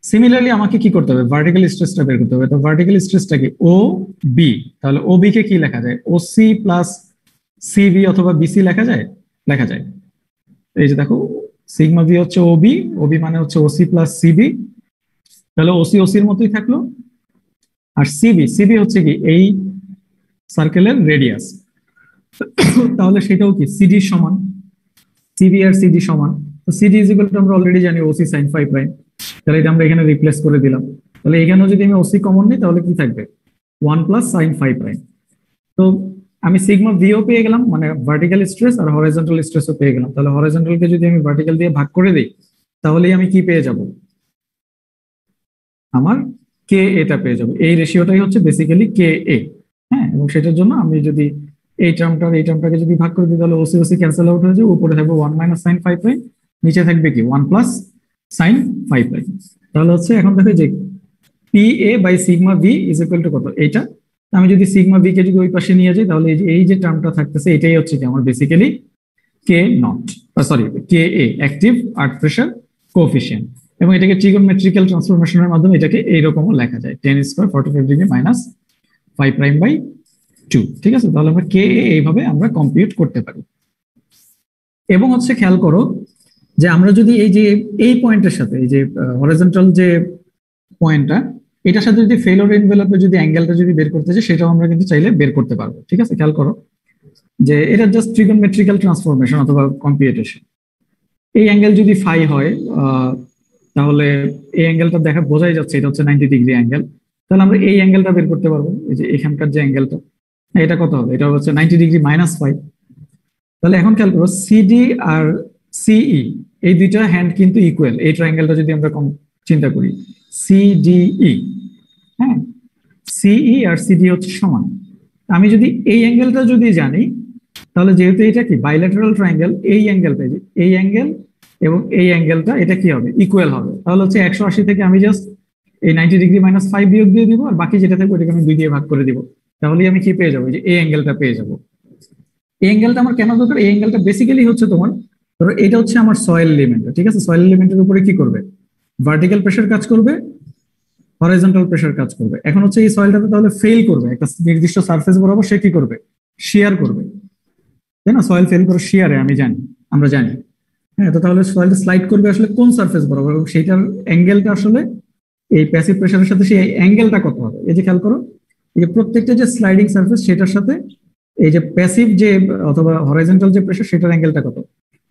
[SPEAKER 1] সিমিলারলি আমাকে কি করতে হবে, ভার্টিক্যাল স্ট্রেসটা বের করতে হবে। তো ভার্টিক্যাল স্ট্রেসটা কি, ও বি। তাহলে ও বি কে কি লেখা যায়, ওসি প্লাস সিবি অথবা বিসি লেখা যায়, লেখা যায়। এই যে দেখো সিগমা বি হচ্ছে ওবি, ওবি মানে হচ্ছে ওসি প্লাস সিবি। তাহলে ওসি ওসির মতোই থাকলো, আর সিবি, সিবি হচ্ছে কি এই সার্কেলের রেডিয়াস। তাহলে সেটাও কি সিডি সমান, সিবি আর সিডি সমান। তো সিডি ইজ ইকুয়াল টু আমরা অলরেডি জানি ওসি সাইন 5 প্রাইম। তাহলে এটা আমরা এখানে রিপ্লেস করে দিলাম। তাহলে এখানেও যদি আমি ওসি কমন নিই তাহলে কি থাকবে, 1 প্লাস সাইন 5 প্রাইম। তো আমি সিগমা ভিও পেয়ে গেলাম, মানে ভার্টিক্যাল স্ট্রেস, আর হরিজন্টাল স্ট্রেসও পেয়ে গেলাম। তাহলে হরিজন্টালকে যদি আমি ভার্টিক্যাল দিয়ে ভাগ করে দিই তাহলেই আমি কি পেয়ে যাব, আমার কে এটা পেয়ে যাব। এই রেশিওটাই হচ্ছে বেসিক্যালি কে এ। হ্যাঁ, এবং সেটার জন্য আমি যদি এই টার্মটাকে যদি ভাগ করে দিই তাহলে ওসি ওসি ক্যান্সেল আউট হয়ে যাবে, উপরে থাকবে 1 মাইনাস সাইন 5 প্রাইম, নিচে থাকবে কি 1 প্লাস সাইন 5 প্রাইম। তাহলে হচ্ছে এখন দেখো যে P A by sigma V is equal to কত, এইটা। আমি যদি সিগমা ভি কে যদি ওই পাশে নিয়ে যাই তাহলে এই যে টার্মটা থাকতেছে এটাই হচ্ছে কি আমার basically K not, sorry K A, active earth pressure coefficient. এবং এটাকে ট্রিগোনোমেট্রিক্যাল ট্রান্সফরমেশনের মাধ্যমে এটাকে এইরকমও লেখা যায়, 10 square 45 degree minus 5 prime by 2, ঠিক আছে? তাহলে আমরা কে এইভাবে আমরা কম্পিউট করতে পারি। এবং হচ্ছে খেয়াল করো যে আমরা যদি এই যে এই পয়েন্টের সাথে এই যে হরিজন্টাল যে পয়েন্টটা, এটার সাথে যদি ফেলোর এনভেলপে যদি অ্যাঙ্গেলটা যদি বের করতে চাই, সেটাও আমরা কিন্তু চাইলে বের করতে পারবো, ঠিক আছে? খেয়াল করো যে এটা জাস্ট ট্রিগোনোমেট্রিক্যাল ট্রান্সফরমেশন অথবা কম্পিউটেশন। এই অ্যাঙ্গেল যদি ফাই হয়, তাহলে এই অ্যাঙ্গেলটা দেখা বোঝাই যাচ্ছে এটা হচ্ছে 90 ডিগ্রি অ্যাঙ্গেল। তাহলে আমরা এই অ্যাঙ্গেলটা বের করতে পারবো, এই যে এখানকার যে অ্যাঙ্গেলটা, এটা কত হবে? এটা হচ্ছে 90 ডিগ্রি মাইনাস 5। তাহলে এখন খেয়াল করো সিডি আর সিই এই দুইটা হ্যান্ড কিন্তু ইকুয়াল। এই ট্রায়াঙ্গেলটা যদি আমরা চিন্তা করি সিডিই, হ্যাঁ, সিই আর সিডি হচ্ছে সমান। আমি যদি এই অ্যাঙ্গেলটা যদি জানি, তাহলে যেহেতু এটা কি বাইল্যাটারাল ট্রায়াঙ্গেল, এই অ্যাঙ্গেলটা এই অ্যাঙ্গেল এবং এই অ্যাঙ্গেলটা এটা কি হবে? ইকুয়াল হবে। তাহলে হচ্ছে 180 থেকে আমি জাস্ট এই 90 ডিগ্রি মাইনাস 5 বিয়োগ দিয়ে দিব, আর বাকি যেটা থাকবে ওটাকে আমি 2 দিয়ে ভাগ করে দিব। তাহলে আমি কি পেয়ে যাবো? যে এই অ্যাঙ্গেলটা পেয়ে যাবো। এই অ্যাঙ্গেলটা আমার কেন দরকার? এই অ্যাঙ্গেলটা বেসিক্যালি হচ্ছে তোমার, ধরো এটা হচ্ছে আমার সয়েল এলিমেন্ট, ঠিক আছে? সয়েল এলিমেন্টের উপরে কি করবে? ভার্টিক্যাল প্রেসার কাজ করবে, হরাইজন্টাল প্রেসার কাজ করবে। এখন হচ্ছে এই সয়েলটাতে তাহলে ফেল করবে একটা নির্দিষ্ট সারফেস বরাবর, সে কি করবে? শিয়ার করবে, তাই না? সয়েল ফেল করে শিয়ারে, আমরা জানি, হ্যাঁ। তো তাহলে সয়েলটা স্লাইড করবে আসলে কোন সারফেস বরাবর, এবং সেইটার অ্যাঙ্গেলটা আসলে এই প্যাসিভ প্রেসারের সাথে সেই অ্যাঙ্গেলটা কত হবে? এই যে খেয়াল করো, এই যে প্রত্যেকটা যে স্লাইডিং সারফেস সেটার সাথে এই যে প্যাসিভ যে অথবা হরাইজন্টাল যে প্রেসার সেটার অ্যাঙ্গেলটা কত?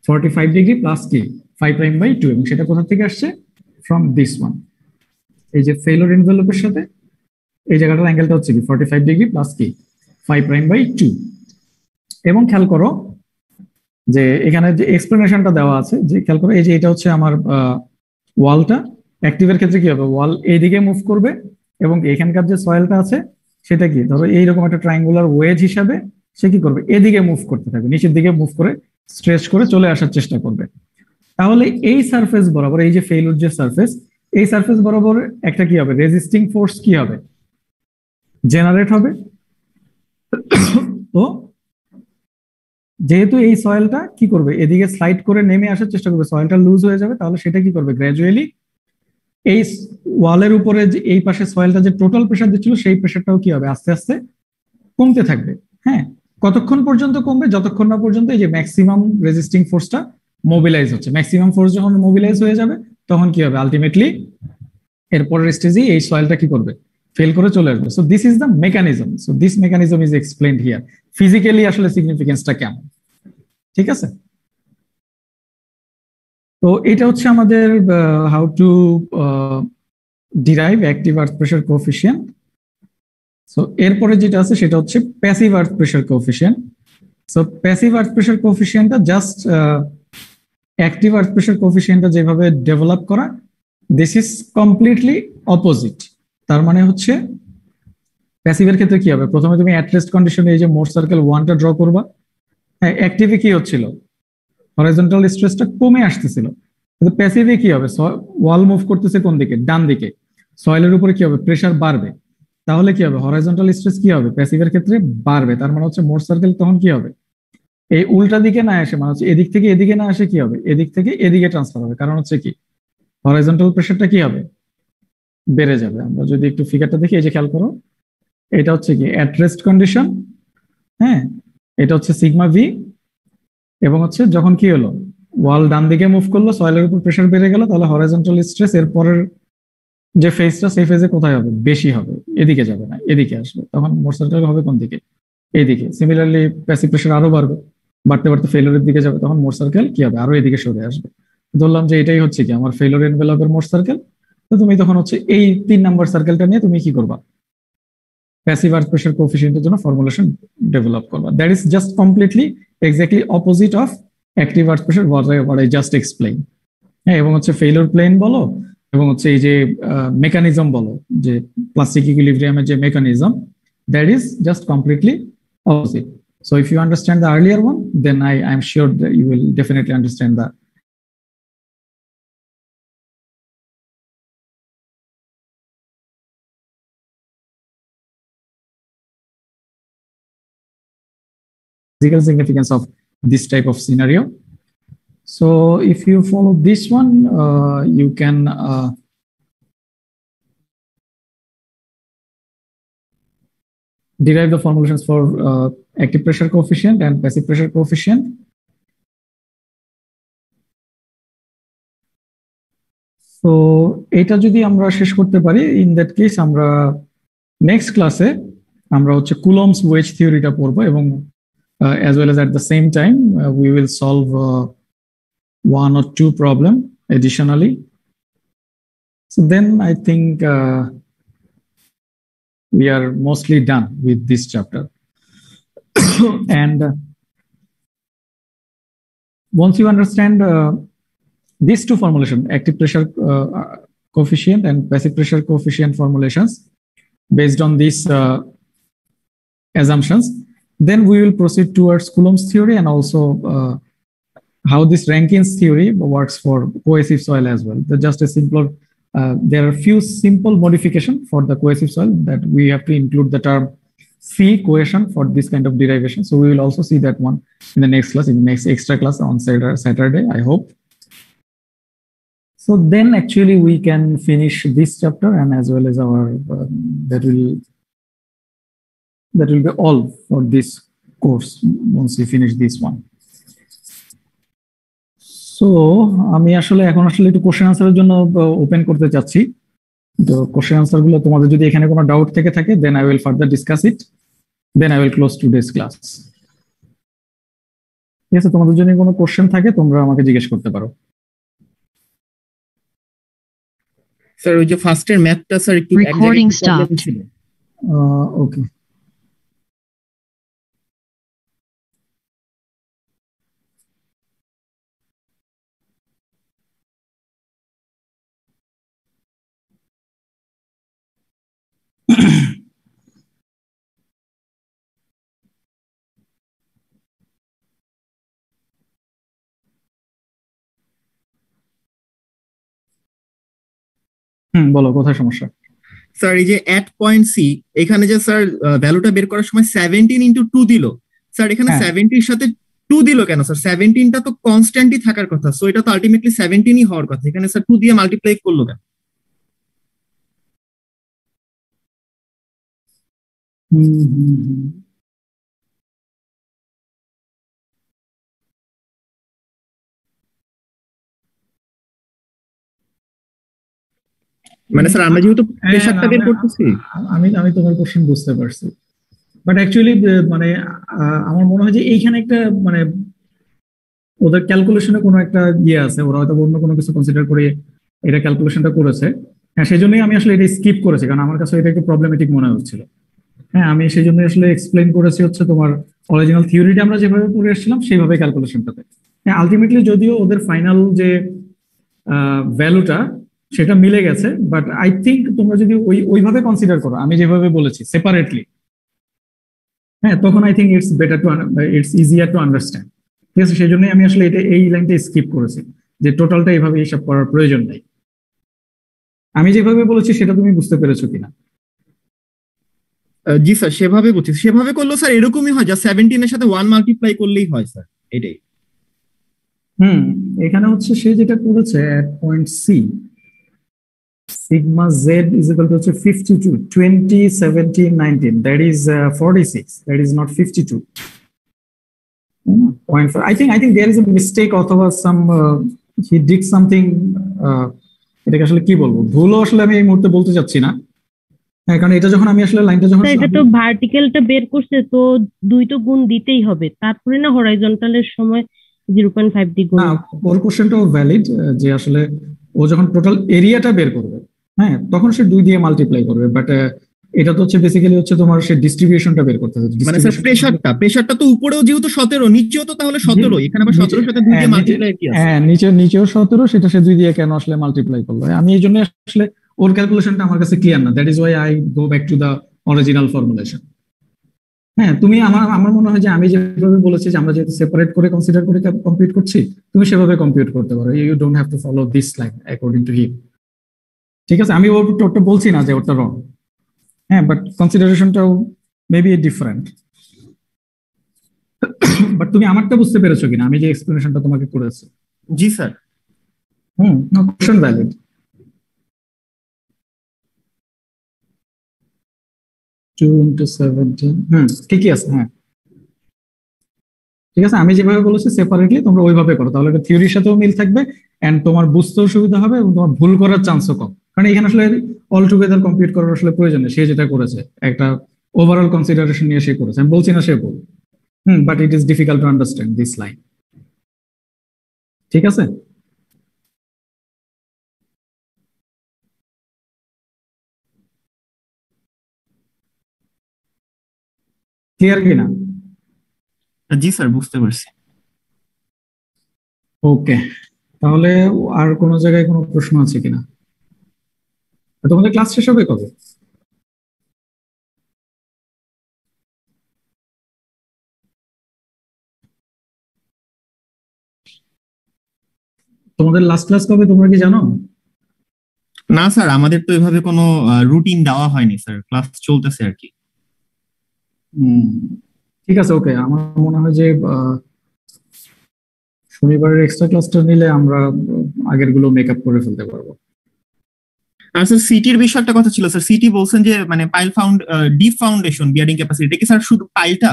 [SPEAKER 1] 45 ডিগ্রি প্লাস কি 5'/2, এবং সেটা কোথা থেকে আসছে? From this one. এই যে ফেলোর এনভেলপের সাথে এই জায়গাটার অ্যাঙ্গেলটা হচ্ছে কি 45 ডিগ্রি প্লাস কি 5'/2। এবং খেয়াল করো যে এখানে যে এক্সপ্লেনেশনটা দেওয়া আছে, যে খেয়াল করো এই যে এটা হচ্ছে আমার ওয়ালটা। অ্যাক্টিভের ক্ষেত্রে কি হবে? ওয়াল এইদিকে মুভ করবে, এবং এখানকার যে সয়েলটা আছে সেটা কি ধরো এইরকম একটা ট্রায়াঙ্গুলার ওয়েজ হিসাবে সে কি করবে? এদিকে মুভ করতে থাকবে, নিচের দিকে মুভ করে স্ট্রেচ করে চলে আসার চেষ্টা করবে। তাহলে এই সারফেস বরাবর এই যে ফেইলুর যে সারফেস, এই সারফেস বরাবর একটা কি হবে? রেজিস্টিং ফোর্স কি হবে? জেনারেট হবে। তো যেহেতু এই সয়েলটা কি করবে? এদিকে স্লাইড করে নেমে আসার চেষ্টা করবে, সয়েলটা লুজ হয়ে যাবে, তাহলে সেটা কি করবে? গ্র্যাজুয়ালি এই ওয়ালের উপরে যে এই পাশে সয়েলটা যে টোটাল প্রেসার দিচ্ছিল সেই প্রেসারটাও কি হবে? আস্তে আস্তে কমতে থাকবে, হ্যাঁ। কতক্ষণ পর্যন্ত কমবে? যতক্ষণ না পর্যন্ত এই যে ম্যাক্সিমাম রেজিস্টিং ফোর্সটা মোবিলাইজ হচ্ছে। ম্যাক্সিমাম ফোর্স যখন মোবিলাইজ হয়ে যাবে তখন কি হবে? আলটিমেটলি এরপরের স্টেজে এই সয়েলটা কি করবে? ফেল করে চলে আসবে। So this is the mechanism. So this mechanism is explained here. Physically আসলে সিগনিফিকেন্সটা কেমন, ঠিক আছে? তো এটা হচ্ছে আমাদের how to derive active earth pressure coefficient. So এরপরে যেটা আছে সেটা হচ্ছে প্যাসিভ আর্থ প্রেসার কোএফিসিয়েন্ট। সো প্যাসিভ আর্থ প্রেসার কোএফিসিয়েন্টটা জাস্ট অ্যাক্টিভ আর্থ প্রেসার কোএফিসিয়েন্টটা যেভাবে ডেভেলপ করা, দিস ইজ কমপ্লিটলি অপোজিট। তার মানে হচ্ছে প্যাসিভের ক্ষেত্রে কি হবে? প্রথমে তুমি অ্যাট রেস্ট কন্ডিশনে এই যে মোট সার্কেল 1টা ড্র করবা, হ্যাঁ। অ্যাক্টিভে কি হচ্ছিল? হরাইজন্টাল স্ট্রেসটা কমে আসতেছিল, কিন্তু প্যাসিভে কি হবে? ওয়াল মুভ করতেছে কোন দিকে? ডান দিকে। সয়েলের উপরে কি হবে? প্রেসার বাড়বে। তাহলে কি হবে? হরাইজন্টাল স্ট্রেস কি হবে? প্যাসিভের ক্ষেত্রে বাড়বে। তার মানে হচ্ছে মোট সার্কেল তখন কি হবে? এই উল্টা দিকে না আসে, মানে হচ্ছে এদিক থেকে এদিকে না আসে, কি হবে? এদিক থেকে এদিকে ট্রান্সফার হবে। কারণ হচ্ছে কি হরাইজন্টাল প্রেসারটা কি হবে? বেড়ে যাবে। আমরা যদি একটু ফিগারটা দেখি, এই যে খেয়াল করো, এটা হচ্ছে কি অ্যাট রেস্ট কন্ডিশন, হ্যাঁ। এটা হচ্ছে সিগমা ভি, এবং হচ্ছে যখন কি হলো? ওয়াল ডান দিকে মুভ করলো, সয়েলের উপর প্রেসার বেড়ে গেল, তাহলে হরাইজন্টাল স্ট্রেস এর পরের যে ফেজটা সেই ফেজে কোথায় হবে? বেশি হবে, এদিকে যাবে না, এদিকে আসবে। তখন মোট সার্কেল হবে কোন দিকে? এইদিকে। সিমিলারলি প্যাসিভ প্রেসার আরো বাড়বে, বাড়তে বাড়তে ফেলোরের দিকে যাবে, তখন মোট সার্কেল কি হবে? আরো এদিকে সরে আসবে। ধরলাম যে এটাই হচ্ছে কি আমার ফেলোর এনভেলপের মোট সার্কেল। তো তুমি তখন হচ্ছে এই 3 নাম্বার সার্কেলটা নিয়ে তুমি কি করবা? প্যাসিভ আর্থ প্রেসার কোএফিসিয়েন্টের জন্য ফর্মুলেশন ডেভেলপ করবা। That is just completely exactly opposite of active earth pressure, what I just explain, হ্যাঁ। এবং হচ্ছে ফেইলর প্লেন বলো, এবং হচ্ছে এই যে মেকানিজম বলো, যে প্লাস্টিক ইকুইলিব্রিয়ামের যে mechanism, that is just completely opposite. So if you understand the earlier one, then I'm sure that you will definitely understand the physical significance of this type of scenario. So if you follow this one, you can derive the formulations for active pressure coefficient and passive pressure coefficient. So এটা যদি আমরা শেষ করতে পারি, in that case আমরা next ক্লাসে আমরা হচ্ছে কুলম্বস ওয়েজ থিওরিটা পড়বো, এবং as well as at the same time we will solve one or two problem additionally. So then I think we are mostly done with this chapter. And once you understand these two formulations, active pressure coefficient and passive pressure coefficient formulations, based on these assumptions, then we will proceed towards Coulomb's theory and also how this Rankine's theory works for cohesive soil as well. Just a simpler, there are few simple modification for the cohesive soil that we have to include the term C cohesion for this kind of derivation. So we will also see that one in the next class, in the next extra class on Saturday, I hope. So then actually we can finish this chapter, and as well as our that will be all for this course once we finish this one. So আমি আসলে এখন একটু question আনসারের জন্য open করতে চাচ্ছি। তো question answer গুলো তোমাদের যদি এখানে কোনো ডাউট থেকে থাকে, then I will further discuss it, then I will close today's class. ঠিক আছে, তোমাদের যদি কোনো কোশ্চেন থাকে তোমরা আমাকে জিজ্ঞেস করতে পারো।
[SPEAKER 2] স্যার ওই যে ফার্স্টের ম্যাথটা স্যার একটু
[SPEAKER 4] Recording stopped.
[SPEAKER 2] ছিল।
[SPEAKER 1] ওকে, বলো কোথায় সমস্যা।
[SPEAKER 2] স্যার এই যে অ্যাট পয়েন্ট সি, এখানে যে স্যার ভ্যালুটা বের করার সময় 17 × 2 দিল, স্যার এখানে
[SPEAKER 1] হ্যাঁ।
[SPEAKER 2] 70-র সাথে 2 দিল কেন স্যার? 17টা তো কনস্ট্যান্টই থাকার কথা, সো এটা তো আলটিমেটলি 17ই হওয়ার কথা, এখানে স্যার 2 দিয়ে মাল্টিপ্লাই করলো কেন? মানে স্যার আমরা যেহেতু প্রেশারটা বের করতেছি।
[SPEAKER 1] আমি তোমার কোশ্চেন বুঝতে পারছি, বাট অ্যাকচুয়ালি মানে আমার মনে হয় যে এইখানে একটা মানে ওদের ক্যালকুলেশনে কোনো একটা ইয়ে আছে, ওরা হয়তো অন্য কোনো কিছু কনসিডার করে এটা ক্যালকুলেশনটা করেছে। হ্যাঁ, সেই জন্যই আমি আসলে এটা স্কিপ করেছি, কারণ আমার কাছে এটা একটু প্রবলেমেটিক মনে হচ্ছিল। হ্যাঁ, আমি সেই জন্য আসলে এক্সপ্লেইন করেছি হচ্ছে তোমার অরিজিনাল থিওরিটা আমরা যেভাবে পড়ে এসেছিলাম সেইভাবে ক্যালকুলেশনটাতে। হ্যাঁ, আলটিমেটলি যদিও ওদের ফাইনাল যে ভ্যালুটা সেটা মিলে গেছে, বাট আই থিঙ্ক তোমরা যদি ওইভাবে কনসিডার করো আমি যেভাবে বলেছি সেপারেটলি, হ্যাঁ, তখন I think it's better to its easier to understand. ঠিক আছে, সেই জন্যই আমি আসলে এটা এই লাইনটা স্কিপ করেছি, যে টোটালটা এইভাবে হিসাব করার প্রয়োজন নাই। আমি যেভাবে বলেছি সেটা তুমি বুঝতে পেরেছো কিনা?
[SPEAKER 2] জি স্যার, সেভাবে বলছি, সেভাবে করলো স্যার এরকমই হয়, যা 17-এর সাথে 1 মাল্টিপ্লাই করলেই হয় স্যার, এটাই।
[SPEAKER 1] এখানে হচ্ছে সে যেটা করেছে at point C, sigma z is equal to 52, 20, 17, 19, that is 46, that is not 52. 0.4. I think there is a mistake অথবা some he did something, এটাকে আসলে কি বলবো, ভুলও আসলে আমি এই মুহূর্তে বলতে চাচ্ছি না। হ্যাঁ, কারণ এটা যখন আমি আসলে লাইনটা যখন
[SPEAKER 5] এটা তো ভার্টিক্যালটা বের করছে, তো 2 তো গুণ দিতেই হবে, তারপরে না হরাইজন্টালের সময় 0.5 দিয়ে গুণ।
[SPEAKER 1] না, ওর কোশ্চেনটাও ভ্যালিড, যে আসলে ও যখন টোটাল এরিয়াটা বের করবে, হ্যাঁ, তখন সে 2 দিয়ে মাল্টিপ্লাই করবে, বাট এটা তো হচ্ছে বেসিক্যালি হচ্ছে তোমার সে ডিস্ট্রিবিউশনটা বের করতে হবে।
[SPEAKER 2] মানে স্যার প্রেসারটা তো উপরেও যেহেতু 17, নিচেও তো তাহলে 17, এখানে আবার 17-এর সাথে 2 দিয়ে মাল্টিপ্লাই কি আছে?
[SPEAKER 1] হ্যাঁ, নিচেও 17, সেটা সে 2 দিয়ে কেন আসলে মাল্টিপ্লাই করলো? আমি এই জন্য আসলে ওর ক্যালকুলেশনটা আমার কাছে ক্লিয়ার না, that is why I go back to the original formulation. হ্যাঁ, তুমি আমার মনে হয় যে আমি যেভাবে বলেছি যে আমরা যেহেতু সেপারেট করে কনসিডার করে কম্পিউট করছি, তুমি সেভাবে কম্পিউট করতে পারো, you don't have to follow this line according to him. ঠিক আছে, আমি ওটা বলছি না যে ওটা রং, হ্যাঁ, বাট কনসিডারেশনটাও মেবি ডিফারেন্ট। বাট তুমি আমারটা বুঝতে পেরেছো কিনা, আমি যে এক্সপ্লেনেশনটা তোমাকে করেছি?
[SPEAKER 2] জি sir.
[SPEAKER 1] No, question valid. 2 into 17 ঠিকই আছে। হ্যাঁ ঠিক আছে, আমি যেভাবে বলেছি সেপারেটলি তোমরা ওইভাবে করো, তাহলে এটা থিওরির সাথেও মিল থাকবে এন্ড তোমার বুঝতেও সুবিধা হবে এবং তোমার ভুল করার চান্সও কম, কারণ এখানে আসলে অল টুগেদার কম্পিউট করার আসলে প্রয়োজন নেই। সে যেটা করেছে একটা ওভারঅল কনসিডারেশন নিয়ে সে করেছে, আমি বলছি না সে ভুল, but it is difficult to understand this line. ঠিক আছে, ক্লিয়ার কিনা?
[SPEAKER 2] জি স্যার, বুঝতে পারছি।
[SPEAKER 1] ওকে, তাহলে আর কোনো জায়গায় কোনো প্রশ্ন আছে কিনা? তোমাদের ক্লাস শেষ হবে কবে? তোমাদের লাস্ট ক্লাস কবে তোমরা কি জানো?
[SPEAKER 2] না স্যার, আমাদের তো এভাবে কোনো রুটিন দেওয়া হয়নি স্যার, ক্লাস চলতেছে আর কি।
[SPEAKER 1] ঠিক আছে, ওকে। আমার মনে হয় যে শনিবারের এক্সট্রা ক্লাসটা নিলে আমরা আগের গুলো মেকআপ করে ফেলতে পারবো।
[SPEAKER 2] আর স্যার সিটির বিষয়টা কথা ছিল স্যার, সিটি বলছেন যে মানে pile deep foundation bearing capacity, এটা কি স্যার শুধু পাইলটা?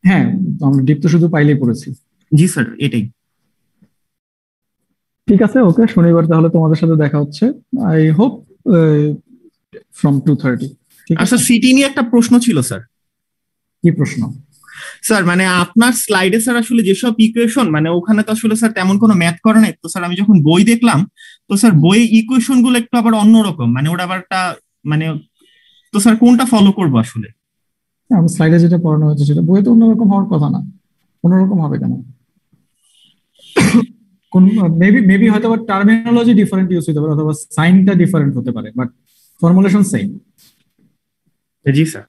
[SPEAKER 1] হ্যাঁ, আমরা ডিপ তো শুধু পাইলেই পড়েছি।
[SPEAKER 2] জি স্যার, এটাই।
[SPEAKER 1] ঠিক আছে, ওকে, শনিবার তাহলে তোমাদের সাথে দেখা হচ্ছে, আই হোপ ফ্রম 2:30। ঠিক
[SPEAKER 2] আর
[SPEAKER 1] আছে,
[SPEAKER 2] স্যার সিটি নিয়ে একটা প্রশ্ন ছিল স্যার।
[SPEAKER 1] কি প্রশ্ন?
[SPEAKER 2] স্যার মানে আপনার স্লাইডে স্যার আসলে যেসব ইকুয়েশন, মানে ওখানে তো আসলে স্যার তেমন কোনো ম্যাথ করা নাই তো স্যার, আমি যখন বই দেখলাম তো স্যার বইয়ে ইকুয়েশন গুলো একটু আবার অন্যরকম, মানে ওটা আবার একটা মানে, তো স্যার কোনটা ফলো করবো আসলে?
[SPEAKER 1] আমার স্লাইডে যেটা পড়ানো হয়েছে সেটা বইয়ে তো অন্যরকম হওয়ার কথা না। অন্যরকম হবে কেন? কোন মেবি হয়তো টার্মিনোলজি ডিফারেন্ট ইউজ হতে পারে অথবা সাইনটা ডিফারেন্ট হতে পারে, but formulation same.
[SPEAKER 2] G sir.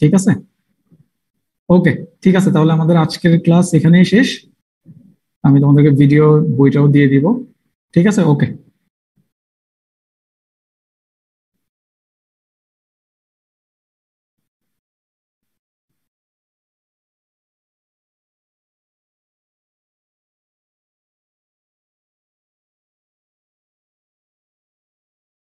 [SPEAKER 1] ঠিক আছে, ওকে, ঠিক আছে, তাহলে আমাদের আজকের ক্লাস এখানেই শেষ। আমি তোমাদেরকে ভিডিও বইটাও দিয়ে দিব। ঠিক আছে, ওকে।